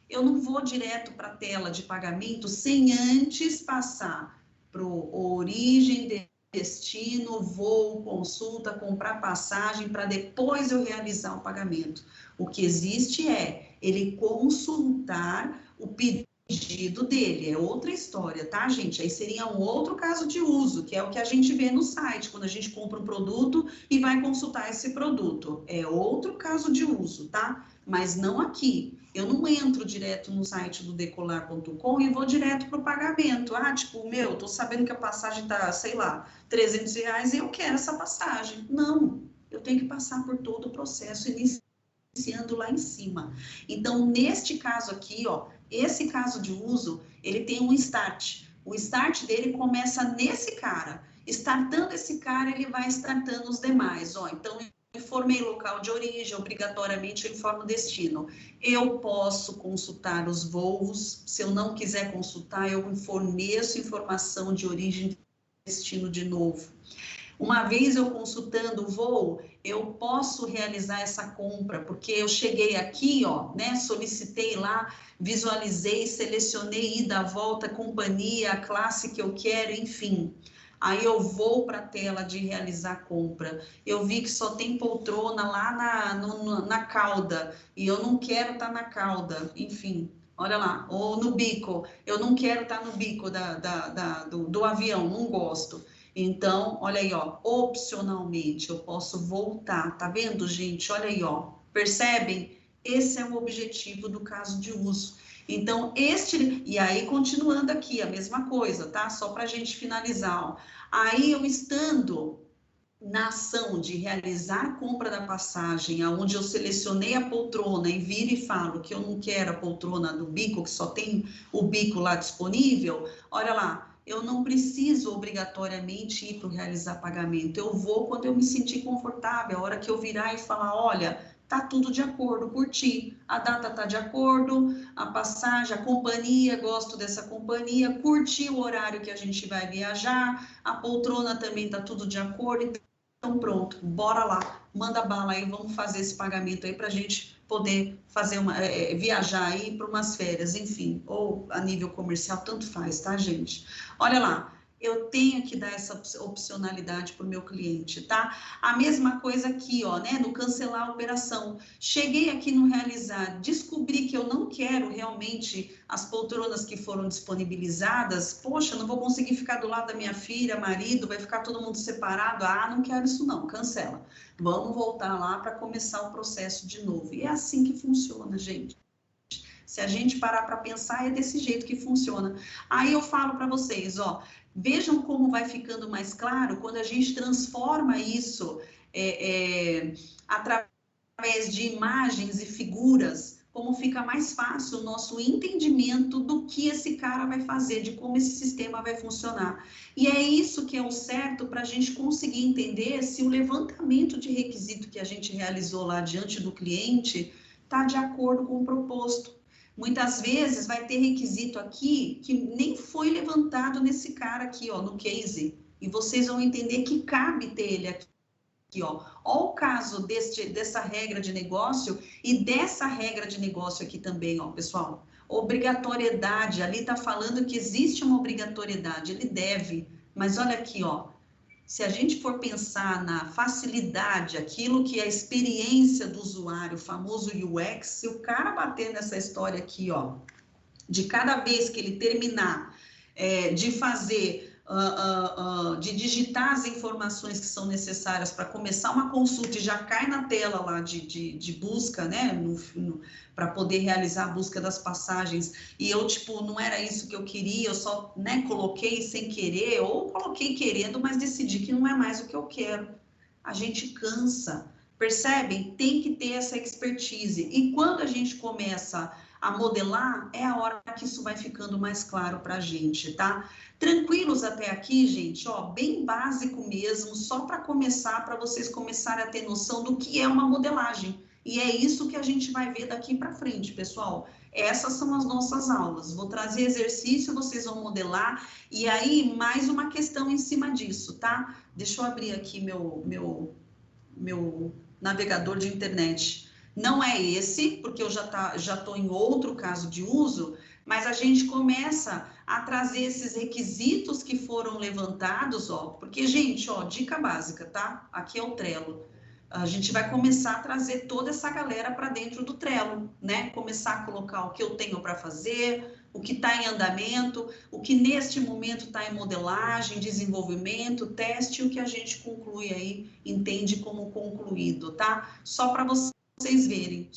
eu não vou direto para a tela de pagamento sem antes passar para origem, destino, voo, consulta, comprar passagem, para depois eu realizar o pagamento. O que existe é ele consultar o pedido dele, é outra história, tá, gente? Aí seria um outro caso de uso, que é o que a gente vê no site, quando a gente compra um produto e vai consultar esse produto. É outro caso de uso, tá? Mas não aqui. Eu não entro direto no site do decolar.com e vou direto para o pagamento. Ah, tipo, meu, tô sabendo que a passagem tá, sei lá, R$300 e eu quero essa passagem. Não, eu tenho que passar por todo o processo iniciando lá em cima. Então, neste caso aqui, ó, esse caso de uso, ele tem um start. O start dele começa nesse cara. Startando esse cara, ele vai startando os demais, ó. Então, informei local de origem, obrigatoriamente eu informo destino. Eu posso consultar os voos, se eu não quiser consultar, eu forneço informação de origem e destino de novo. Uma vez eu consultando o voo, eu posso realizar essa compra, porque eu cheguei aqui, ó, né, solicitei lá, visualizei, selecionei ida, volta, companhia, a classe que eu quero, enfim. Aí eu vou para a tela de realizar a compra. Eu vi que só tem poltrona lá na cauda, e eu não quero estar na cauda, enfim, olha lá. Ou no bico, eu não quero estar no bico do avião, não gosto. Então, olha aí, ó, opcionalmente eu posso voltar, tá vendo, gente? Olha aí, ó, percebem? Esse é o objetivo do caso de uso. Então, e aí, continuando aqui, a mesma coisa, tá? Só para a gente finalizar, ó. Aí, eu estando na ação de realizar a compra da passagem, onde eu selecionei a poltrona e viro e falo que eu não quero a poltrona do bico, que só tem o bico lá disponível, olha lá, eu não preciso obrigatoriamente ir para realizar pagamento, eu vou quando eu me sentir confortável, a hora que eu virar e falar, olha, tá tudo de acordo, curti, a data tá de acordo, a passagem, a companhia, gosto dessa companhia, curti o horário que a gente vai viajar, a poltrona também tá tudo de acordo, então pronto, bora lá, manda bala aí, vamos fazer esse pagamento aí pra gente poder fazer viajar aí para umas férias, enfim, ou a nível comercial, tanto faz, tá, gente? Olha lá, eu tenho que dar essa opcionalidade para o meu cliente, tá? A mesma coisa aqui, ó, né, no cancelar a operação. Cheguei aqui no realizar, descobri que eu não quero realmente as poltronas que foram disponibilizadas, poxa, não vou conseguir ficar do lado da minha filha, marido, vai ficar todo mundo separado, ah, não quero isso não, cancela. Vamos voltar lá para começar o processo de novo. E é assim que funciona, gente. Se a gente parar para pensar, é desse jeito que funciona. Aí eu falo para vocês, ó, vejam como vai ficando mais claro quando a gente transforma isso através de imagens e figuras, como fica mais fácil o nosso entendimento do que esse cara vai fazer, de como esse sistema vai funcionar. E é isso que é o certo para a gente conseguir entender se o levantamento de requisito que a gente realizou lá diante do cliente está de acordo com o proposto. Muitas vezes vai ter requisito aqui que nem foi levantado nesse cara aqui, ó, no case. E vocês vão entender que cabe ter ele aqui, ó. Ó o caso dessa regra de negócio e dessa regra de negócio aqui também, ó, pessoal. Obrigatoriedade, ali tá falando que existe uma obrigatoriedade, ele deve. Mas olha aqui, ó. Se a gente for pensar na facilidade, aquilo que é a experiência do usuário, o famoso UX, se o cara bater nessa história aqui, ó, de cada vez que ele terminar de fazer, de digitar as informações que são necessárias para começar uma consulta e já cai na tela lá de busca, né, para poder realizar a busca das passagens, e eu, tipo, não era isso que eu queria, eu só, né, coloquei sem querer, ou coloquei querendo, mas decidi que não é mais o que eu quero. A gente cansa, percebem? Tem que ter essa expertise, e quando a gente começa a modelar, é a hora que isso vai ficando mais claro para a gente, tá? Tranquilos até aqui, gente, ó, bem básico mesmo, só para começar, para vocês começarem a ter noção do que é uma modelagem. E é isso que a gente vai ver daqui para frente, pessoal. Essas são as nossas aulas. Vou trazer exercício, vocês vão modelar, e aí mais uma questão em cima disso, tá? Deixa eu abrir aqui meu navegador de internet. Não é esse, porque eu já tô em outro caso de uso, mas a gente começa a trazer esses requisitos que foram levantados, ó, porque, gente, ó, dica básica, tá? Aqui é o Trello. A gente vai começar a trazer toda essa galera para dentro do Trello, né? Começar a colocar o que eu tenho para fazer, o que está em andamento, o que neste momento está em modelagem, desenvolvimento, teste, o que a gente conclui aí, entende como concluído, tá? Só para vocês verem,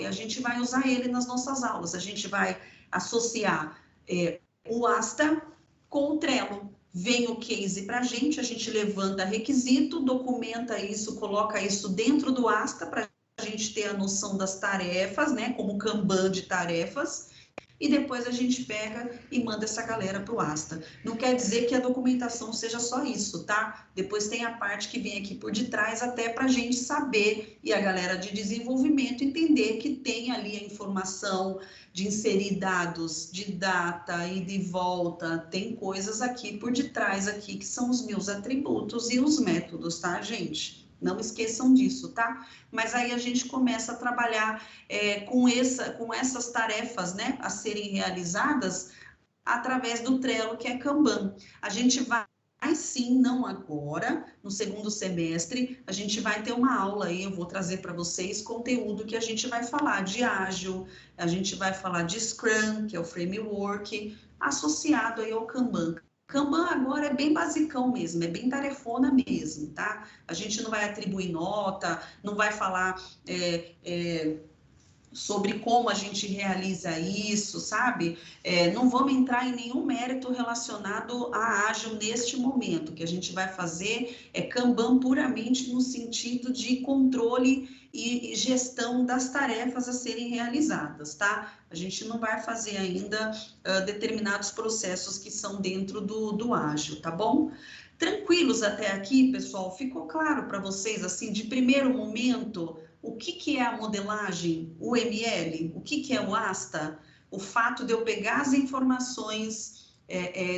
a gente vai usar ele nas nossas aulas, a gente vai associar o Asta com o Trello. Vem o case para a gente levanta requisito, documenta isso, coloca isso dentro do Asta para a gente ter a noção das tarefas, né, como Kanban de tarefas, e depois a gente pega e manda essa galera para o Asta. Não quer dizer que a documentação seja só isso, tá? Depois tem a parte que vem aqui por detrás, até para a gente saber, e a galera de desenvolvimento entender que tem ali a informação de inserir dados, de data e de volta, tem coisas aqui por detrás aqui que são os meus atributos e os métodos, tá, gente? Não esqueçam disso, tá? Mas aí a gente começa a trabalhar com essas tarefas, né, a serem realizadas através do Trello, que é Kanban. A gente vai sim, não agora, no segundo semestre, a gente vai ter uma aula aí, eu vou trazer para vocês conteúdo que a gente vai falar de ágil, a gente vai falar de Scrum, que é o framework, associado aí ao Kanban. Kanban agora é bem basicão mesmo, é bem tarefona mesmo, tá? A gente não vai atribuir nota, não vai falar sobre como a gente realiza isso, sabe? Não vamos entrar em nenhum mérito relacionado à ágil neste momento. O que a gente vai fazer é Kanban puramente no sentido de controle e gestão das tarefas a serem realizadas, tá? A gente não vai fazer ainda determinados processos que são dentro do ágil, tá bom? Tranquilos até aqui, pessoal? Ficou claro para vocês, assim, de primeiro momento, o que é a modelagem, o ML? O que é o Asta? O fato de eu pegar as informações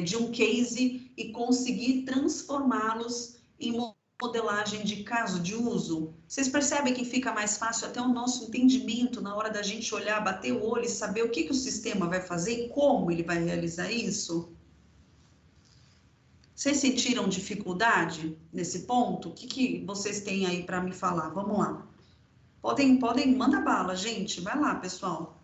de um case e conseguir transformá-los em modelagem de caso de uso. Vocês percebem que fica mais fácil até o nosso entendimento na hora da gente olhar, bater o olho e saber o que o sistema vai fazer e como ele vai realizar isso? Vocês sentiram dificuldade nesse ponto? O que vocês têm aí para me falar? Vamos lá. Podem, manda bala, gente. Vai lá, pessoal.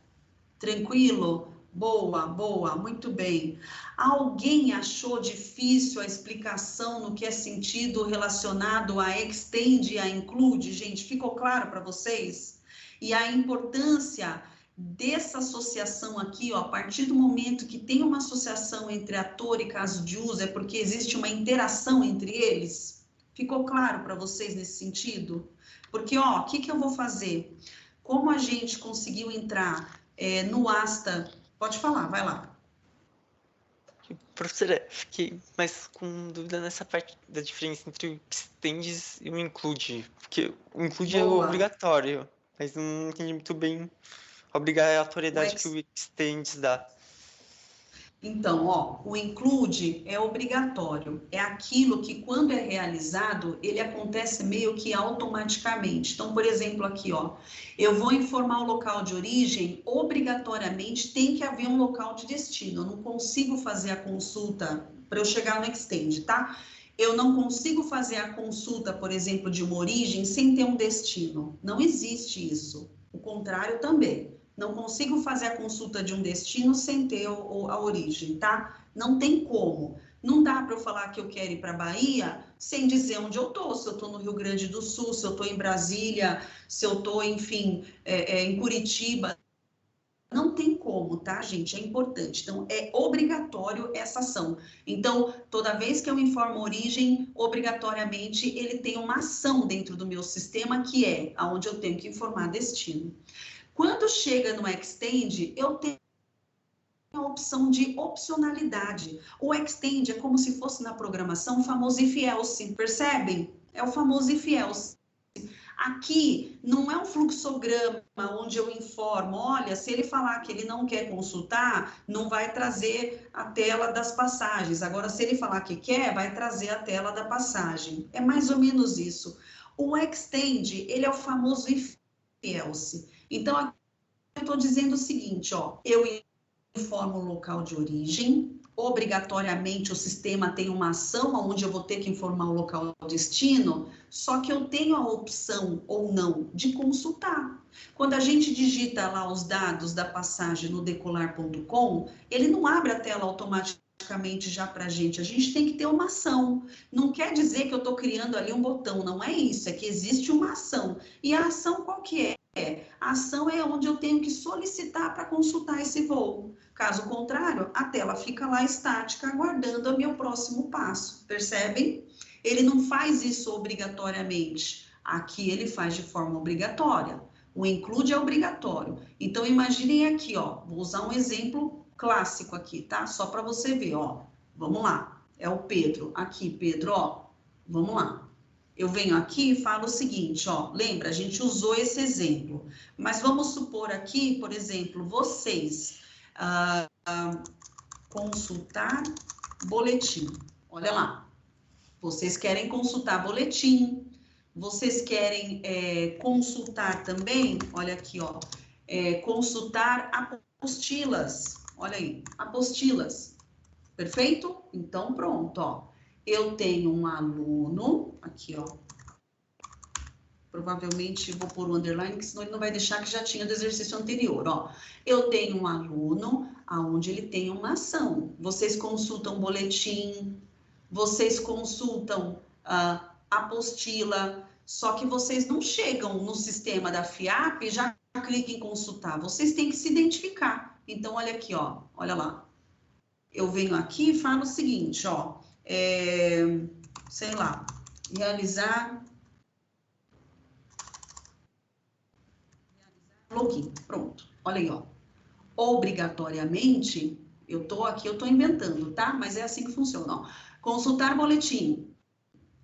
Tranquilo? Boa, muito bem. Alguém achou difícil a explicação no que é sentido relacionado a extend e a include? Gente, ficou claro para vocês? E a importância dessa associação aqui, ó, a partir do momento que tem uma associação entre ator e caso de uso, é porque existe uma interação entre eles? Ficou claro para vocês nesse sentido? Porque, ó, o que eu vou fazer? Como a gente conseguiu entrar no ASTA... Pode falar, vai lá. Professora, fiquei mais com dúvida nessa parte da diferença entre o extends e o include. Porque o include é obrigatório, mas não entendi muito bem a obrigatoriedade que o extends dá. Então, ó, o include é obrigatório, é aquilo que quando é realizado, ele acontece meio que automaticamente. Então, por exemplo, aqui, ó, eu vou informar o local de origem, obrigatoriamente tem que haver um local de destino. Eu não consigo fazer a consulta para eu chegar no extend, tá? Eu não consigo fazer a consulta, por exemplo, de uma origem sem ter um destino. Não existe isso. O contrário também. Não consigo fazer a consulta de um destino sem ter a origem, tá? Não tem como. Não dá para eu falar que eu quero ir para a Bahia sem dizer onde eu tô. Se eu tô no Rio Grande do Sul, se eu tô em Brasília, se eu tô, enfim, em Curitiba. Não tem como, tá, gente? É importante. Então, é obrigatório essa ação. Então, toda vez que eu informo a origem, obrigatoriamente, ele tem uma ação dentro do meu sistema, que é aonde eu tenho que informar destino. Quando chega no extend, eu tenho a opção de opcionalidade. O extend é como se fosse na programação o famoso if else, percebem? É o famoso if else. Aqui não é um fluxograma onde eu informo, olha, se ele falar que ele não quer consultar, não vai trazer a tela das passagens. Agora, se ele falar que quer, vai trazer a tela da passagem. É mais ou menos isso. O extend, ele é o famoso if else. Então, aqui eu estou dizendo o seguinte, ó, eu informo o local de origem, obrigatoriamente o sistema tem uma ação onde eu vou ter que informar o local de destino, só que eu tenho a opção ou não de consultar. Quando a gente digita lá os dados da passagem no decolar.com, ele não abre a tela automaticamente já para a gente tem que ter uma ação. Não quer dizer que eu estou criando ali um botão, não é isso, é que existe uma ação. E a ação qual que é? A ação é onde eu tenho que solicitar para consultar esse voo. Caso contrário, a tela fica lá estática, aguardando o meu próximo passo. Percebem? Ele não faz isso obrigatoriamente. Aqui ele faz de forma obrigatória. O include é obrigatório. Então, imaginem aqui, ó. Vou usar um exemplo clássico aqui, tá? Só para você ver, ó. Vamos lá. É o Pedro. Aqui, Pedro, ó. Vamos lá. Eu venho aqui e falo o seguinte, ó, lembra, a gente usou esse exemplo, mas vamos supor aqui, por exemplo, vocês consultar boletim, olha lá, vocês querem consultar boletim, vocês querem consultar também, olha aqui, ó, consultar apostilas, olha aí, apostilas, perfeito? Então, pronto, ó. Eu tenho um aluno, aqui, ó. Provavelmente vou pôr o underline, que senão ele não vai deixar que já tinha do exercício anterior, ó. Eu tenho um aluno onde ele tem uma ação. Vocês consultam boletim, vocês consultam apostila, só que vocês não chegam no sistema da FIAP e já clicam em consultar. Vocês têm que se identificar. Então, olha aqui, ó. Olha lá. Eu venho aqui e falo o seguinte, ó. Sei lá, realizar login, pronto, olha aí, ó, obrigatoriamente, eu tô inventando, tá? Mas é assim que funciona, ó, consultar boletim,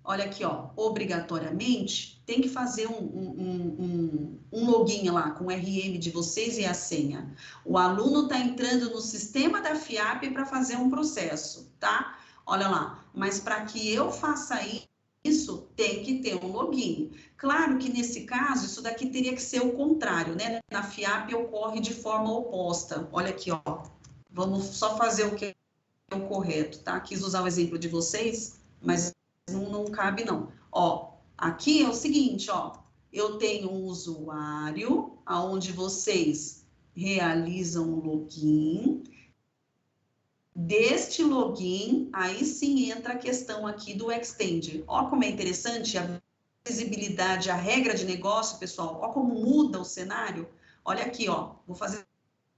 olha aqui, ó, obrigatoriamente, tem que fazer um login lá, com o RM de vocês e a senha, o aluno tá entrando no sistema da FIAP para fazer um processo, tá? Olha lá, mas para que eu faça isso, tem que ter um login. Claro que nesse caso, isso daqui teria que ser o contrário, né? Na FIAP ocorre de forma oposta. Olha aqui, ó. Vamos só fazer o que o correto, tá? Quis usar o exemplo de vocês, mas não cabe, não. Ó, aqui é o seguinte, ó. Eu tenho um usuário, onde vocês realizam o login. Deste login, aí sim entra a questão aqui do Extend. Ó como é interessante a visibilidade, a regra de negócio, pessoal. Ó como muda o cenário. Olha aqui, ó. Vou fazer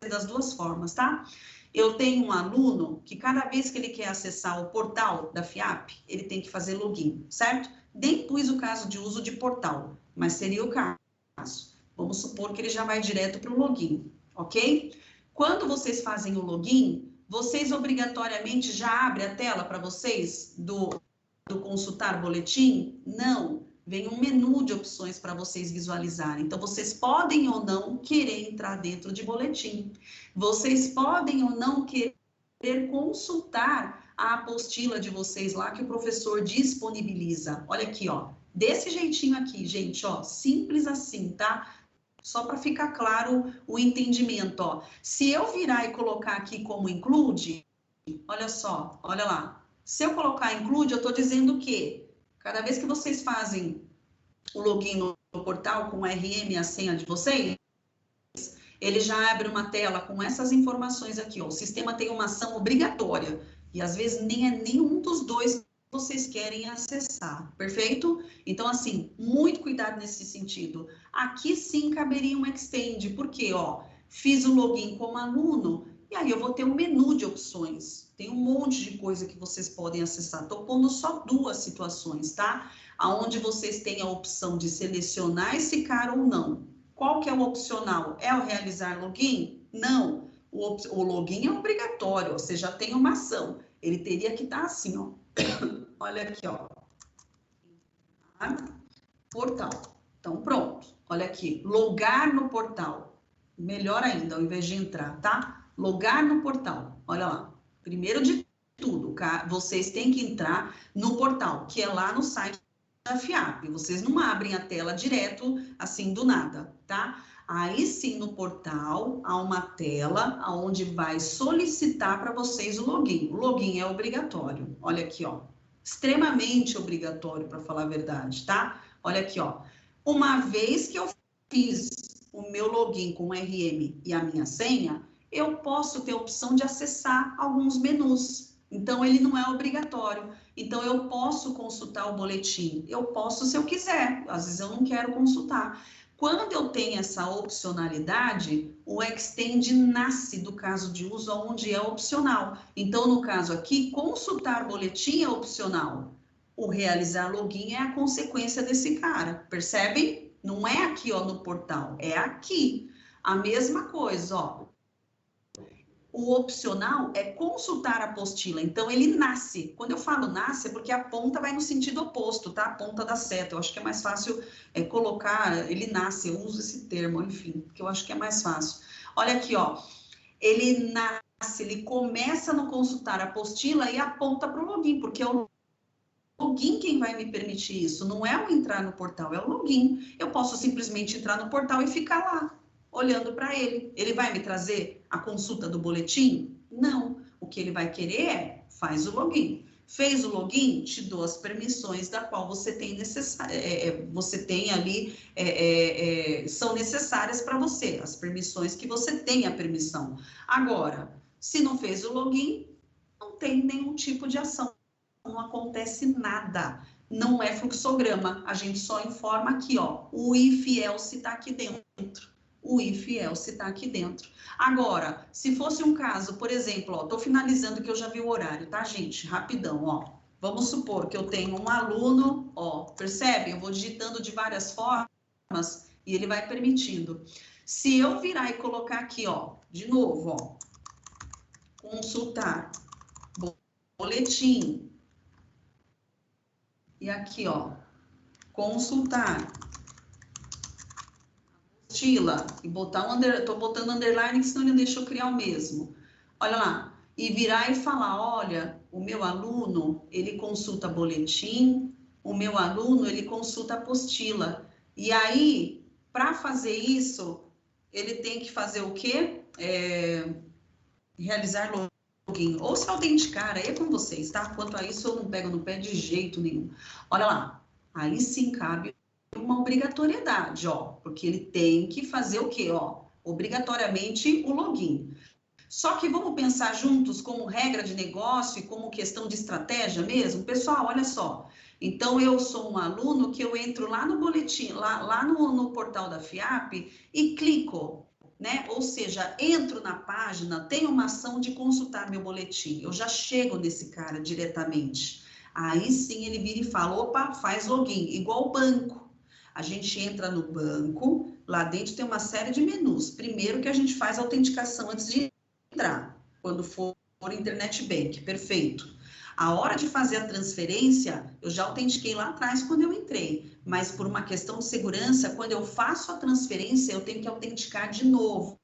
das duas formas, tá? Eu tenho um aluno que cada vez que ele quer acessar o portal da FIAP, ele tem que fazer login, certo? Nem pus o caso de uso de portal, mas seria o caso. Vamos supor que ele já vai direto para o login, ok? Quando vocês fazem o login, vocês obrigatoriamente já abrem a tela para vocês do consultar boletim? Não. Vem um menu de opções para vocês visualizarem. Então, vocês podem ou não querer entrar dentro de boletim. Vocês podem ou não querer consultar a apostila de vocês lá que o professor disponibiliza. Olha aqui, ó. Desse jeitinho aqui, gente, ó. Simples assim, tá? Só para ficar claro o entendimento, ó. Se eu virar e colocar aqui como include, olha só, olha lá. Se eu colocar include, eu estou dizendo que cada vez que vocês fazem o login no portal com o RM e a senha de vocês, ele já abre uma tela com essas informações aqui, ó. O sistema tem uma ação obrigatória e às vezes nem é nenhum dos dois que vocês querem acessar, perfeito? Então, assim, muito cuidado nesse sentido. Aqui sim caberia um extend, porque, ó, fiz o login como aluno e aí eu vou ter um menu de opções. Tem um monte de coisa que vocês podem acessar. Estou pondo só duas situações, tá? Aonde vocês têm a opção de selecionar esse cara ou não. Qual que é o opcional? É o realizar login? Não. O login é obrigatório, você já tem uma ação. Ele teria que estar assim, ó. Olha aqui, ó. Portal. Então, pronto. Olha aqui. Logar no portal. Melhor ainda, ao invés de entrar, tá? Logar no portal. Olha lá. Primeiro de tudo, vocês têm que entrar no portal, que é lá no site da FIAP. Vocês não abrem a tela direto, assim, do nada, tá? Aí sim, no portal, há uma tela onde vai solicitar para vocês o login. O login é obrigatório. Olha aqui, ó. Extremamente obrigatório, para falar a verdade, tá? Olha aqui, ó. Uma vez que eu fiz o meu login com o RM e a minha senha, eu posso ter a opção de acessar alguns menus. Então, ele não é obrigatório. Então, eu posso consultar o boletim. Eu posso se eu quiser. Às vezes, eu não quero consultar. Quando eu tenho essa opcionalidade, o Extend nasce do caso de uso onde é opcional. Então, no caso aqui, consultar boletim é opcional. O realizar login é a consequência desse cara. Percebem? Não é aqui, ó, no portal. É aqui. A mesma coisa, ó. O opcional é consultar a apostila, então ele nasce. Quando eu falo nasce, é porque a ponta vai no sentido oposto, tá? A ponta da seta. Eu acho que é mais fácil colocar, ele nasce, eu uso esse termo, enfim, porque eu acho que é mais fácil. Olha aqui, ó. Ele nasce, ele começa no consultar a apostila e aponta para o login, porque é o login quem vai me permitir isso. Não é o entrar no portal, é o login. Eu posso simplesmente entrar no portal e ficar lá, olhando para ele. Ele vai me trazer a consulta do boletim? Não. O que ele vai querer é, faz o login. Fez o login, te dou as permissões da qual você tem você tem ali, são necessárias para você, as permissões que você tem a permissão. Agora, se não fez o login, não tem nenhum tipo de ação, não acontece nada. Não é fluxograma, a gente só informa aqui, ó, o if else está aqui dentro. O if else está aqui dentro. Agora, se fosse um caso, por exemplo, ó, tô finalizando que eu já vi o horário, tá, gente? Rapidão, ó. Vamos supor que eu tenho um aluno, ó, percebe? Eu vou digitando de várias formas e ele vai permitindo. Se eu virar e colocar aqui, ó, de novo, ó, consultar boletim. E aqui, ó, consultar apostila e botar um underline, tô botando underline, senão ele deixou criar o mesmo. Olha lá, e virar e falar, olha, o meu aluno, ele consulta boletim, o meu aluno, ele consulta apostila. E aí, para fazer isso, ele tem que fazer o quê? Realizar login, ou se autenticar, aí é com vocês, tá? Quanto a isso, eu não pego no pé de jeito nenhum. Olha lá, aí sim cabe uma obrigatoriedade, ó, porque ele tem que fazer o quê, ó? Obrigatoriamente o login. Só que vamos pensar juntos como regra de negócio e como questão de estratégia mesmo? Pessoal, olha só. Então, eu sou um aluno que eu entro lá no boletim, lá no portal da FIAP e clico, né? Ou seja, entro na página, tenho uma ação de consultar meu boletim. Eu já chego nesse cara diretamente. Aí sim ele vira e fala, opa, faz login, igual o banco. A gente entra no banco, lá dentro tem uma série de menus. Primeiro que a gente faz a autenticação antes de entrar, quando for internet bank, perfeito. A hora de fazer a transferência, eu já autentiquei lá atrás quando eu entrei, mas por uma questão de segurança, quando eu faço a transferência, eu tenho que autenticar de novo.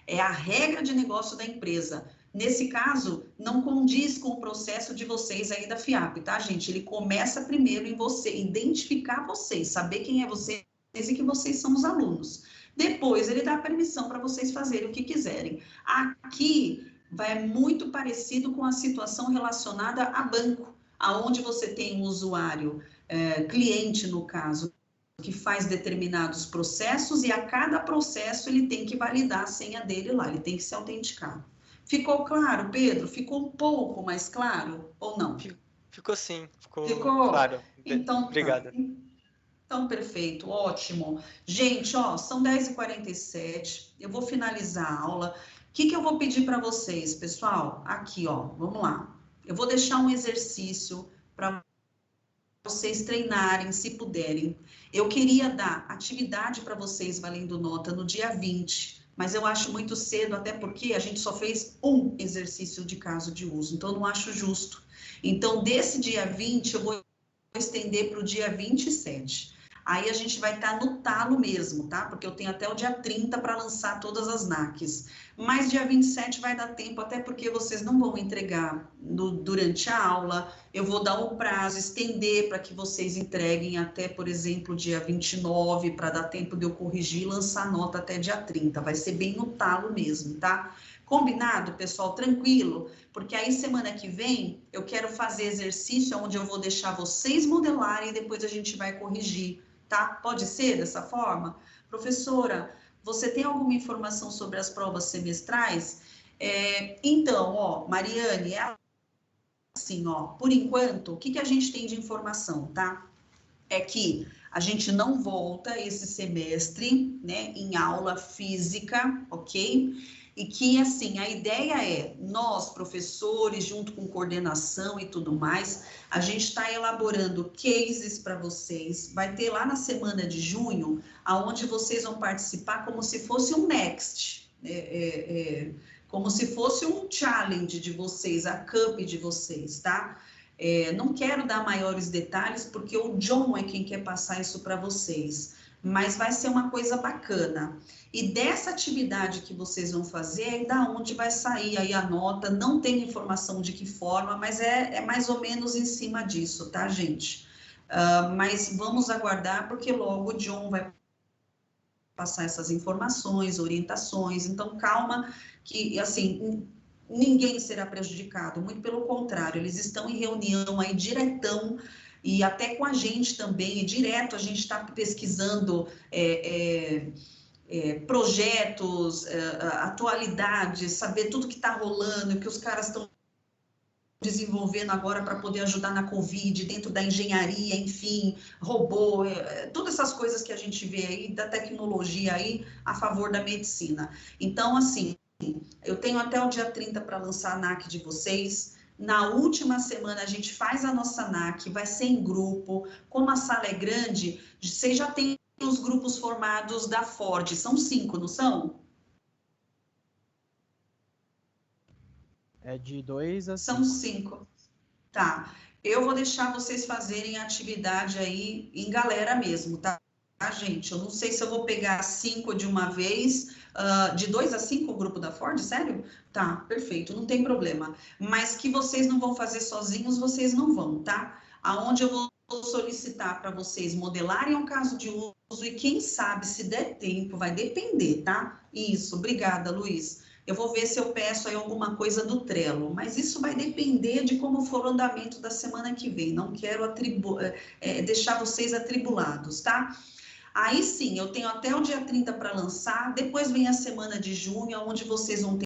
É a regra de negócio da empresa. Nesse caso, não condiz com o processo de vocês aí da FIAP, tá, gente? Ele começa primeiro em você, identificar vocês, saber quem é vocês e que vocês são os alunos. Depois, ele dá permissão para vocês fazerem o que quiserem. Aqui, vai muito parecido com a situação relacionada a banco, aonde você tem um usuário, cliente no caso, que faz determinados processos e a cada processo ele tem que validar a senha dele lá, ele tem que se autenticar. Ficou claro, Pedro? Ficou um pouco mais claro ou não? Ficou sim, ficou claro. Então, obrigada. Tá. Então, perfeito, ótimo. Gente, ó, são 10h47, eu vou finalizar a aula. O que eu vou pedir para vocês, pessoal? Aqui, ó, vamos lá. Eu vou deixar um exercício para vocês treinarem, se puderem. Eu queria dar atividade para vocês valendo nota no dia 20, mas eu acho muito cedo, até porque a gente só fez um exercício de caso de uso, então eu não acho justo. Então, desse dia 20, eu vou estender para o dia 27. Aí a gente vai estar no talo mesmo, tá? Porque eu tenho até o dia 30 para lançar todas as NACs. Mas dia 27 vai dar tempo, até porque vocês não vão entregar durante a aula. Eu vou dar um prazo, estender para que vocês entreguem até, por exemplo, dia 29, para dar tempo de eu corrigir e lançar nota até dia 30. Vai ser bem no talo mesmo, tá? Combinado, pessoal? Tranquilo? Porque aí, semana que vem, eu quero fazer exercício onde eu vou deixar vocês modelarem e depois a gente vai corrigir, tá? Pode ser dessa forma? Professora, você tem alguma informação sobre as provas semestrais? Então, ó, Mariane, é assim, ó, por enquanto, o que a gente tem de informação, tá? É que a gente não volta esse semestre, né, em aula física, ok? E que, assim, a ideia é, nós, professores, junto com coordenação e tudo mais, a gente está elaborando cases para vocês, vai ter lá na semana de junho, aonde vocês vão participar como se fosse um Next, como se fosse um challenge de vocês, a cup de vocês, tá? Não quero dar maiores detalhes, porque o John é quem quer passar isso para vocês, mas vai ser uma coisa bacana. E dessa atividade que vocês vão fazer, é da onde vai sair aí a nota, não tem informação de que forma, mas é mais ou menos em cima disso, tá, gente? Mas vamos aguardar, porque logo o John vai passar essas informações, orientações, então calma, que, assim, ninguém será prejudicado, muito pelo contrário, eles estão em reunião aí diretão, e até com a gente também, e direto a gente está pesquisando projetos, atualidades, saber tudo que está rolando, que os caras estão desenvolvendo agora para poder ajudar na Covid, dentro da engenharia, enfim, robô, todas essas coisas que a gente vê aí, da tecnologia aí, a favor da medicina. Então, assim, eu tenho até o dia 30 para lançar a NAC de vocês. Na última semana, a gente faz a nossa NAC, vai ser em grupo. Como a sala é grande, vocês já têm os grupos formados da Ford. São 5, não são? É de 2 a 5. São 5. Tá. Eu vou deixar vocês fazerem a atividade aí em galera mesmo, tá, gente? Eu não sei se eu vou pegar 5 de uma vez, de 2 a 5 o grupo da Ford, sério? Tá, perfeito, não tem problema. Mas que vocês não vão fazer sozinhos, vocês não vão, tá? Aonde eu vou solicitar para vocês modelarem um caso de uso e quem sabe, se der tempo, vai depender, tá? Isso, obrigada, Luiz. eu vou ver se eu peço aí alguma coisa do Trello, mas isso vai depender de como for o andamento da semana que vem. Não quero deixar vocês atribulados, tá? Aí sim, eu tenho até o dia 30 para lançar, depois vem a semana de junho, onde vocês vão ter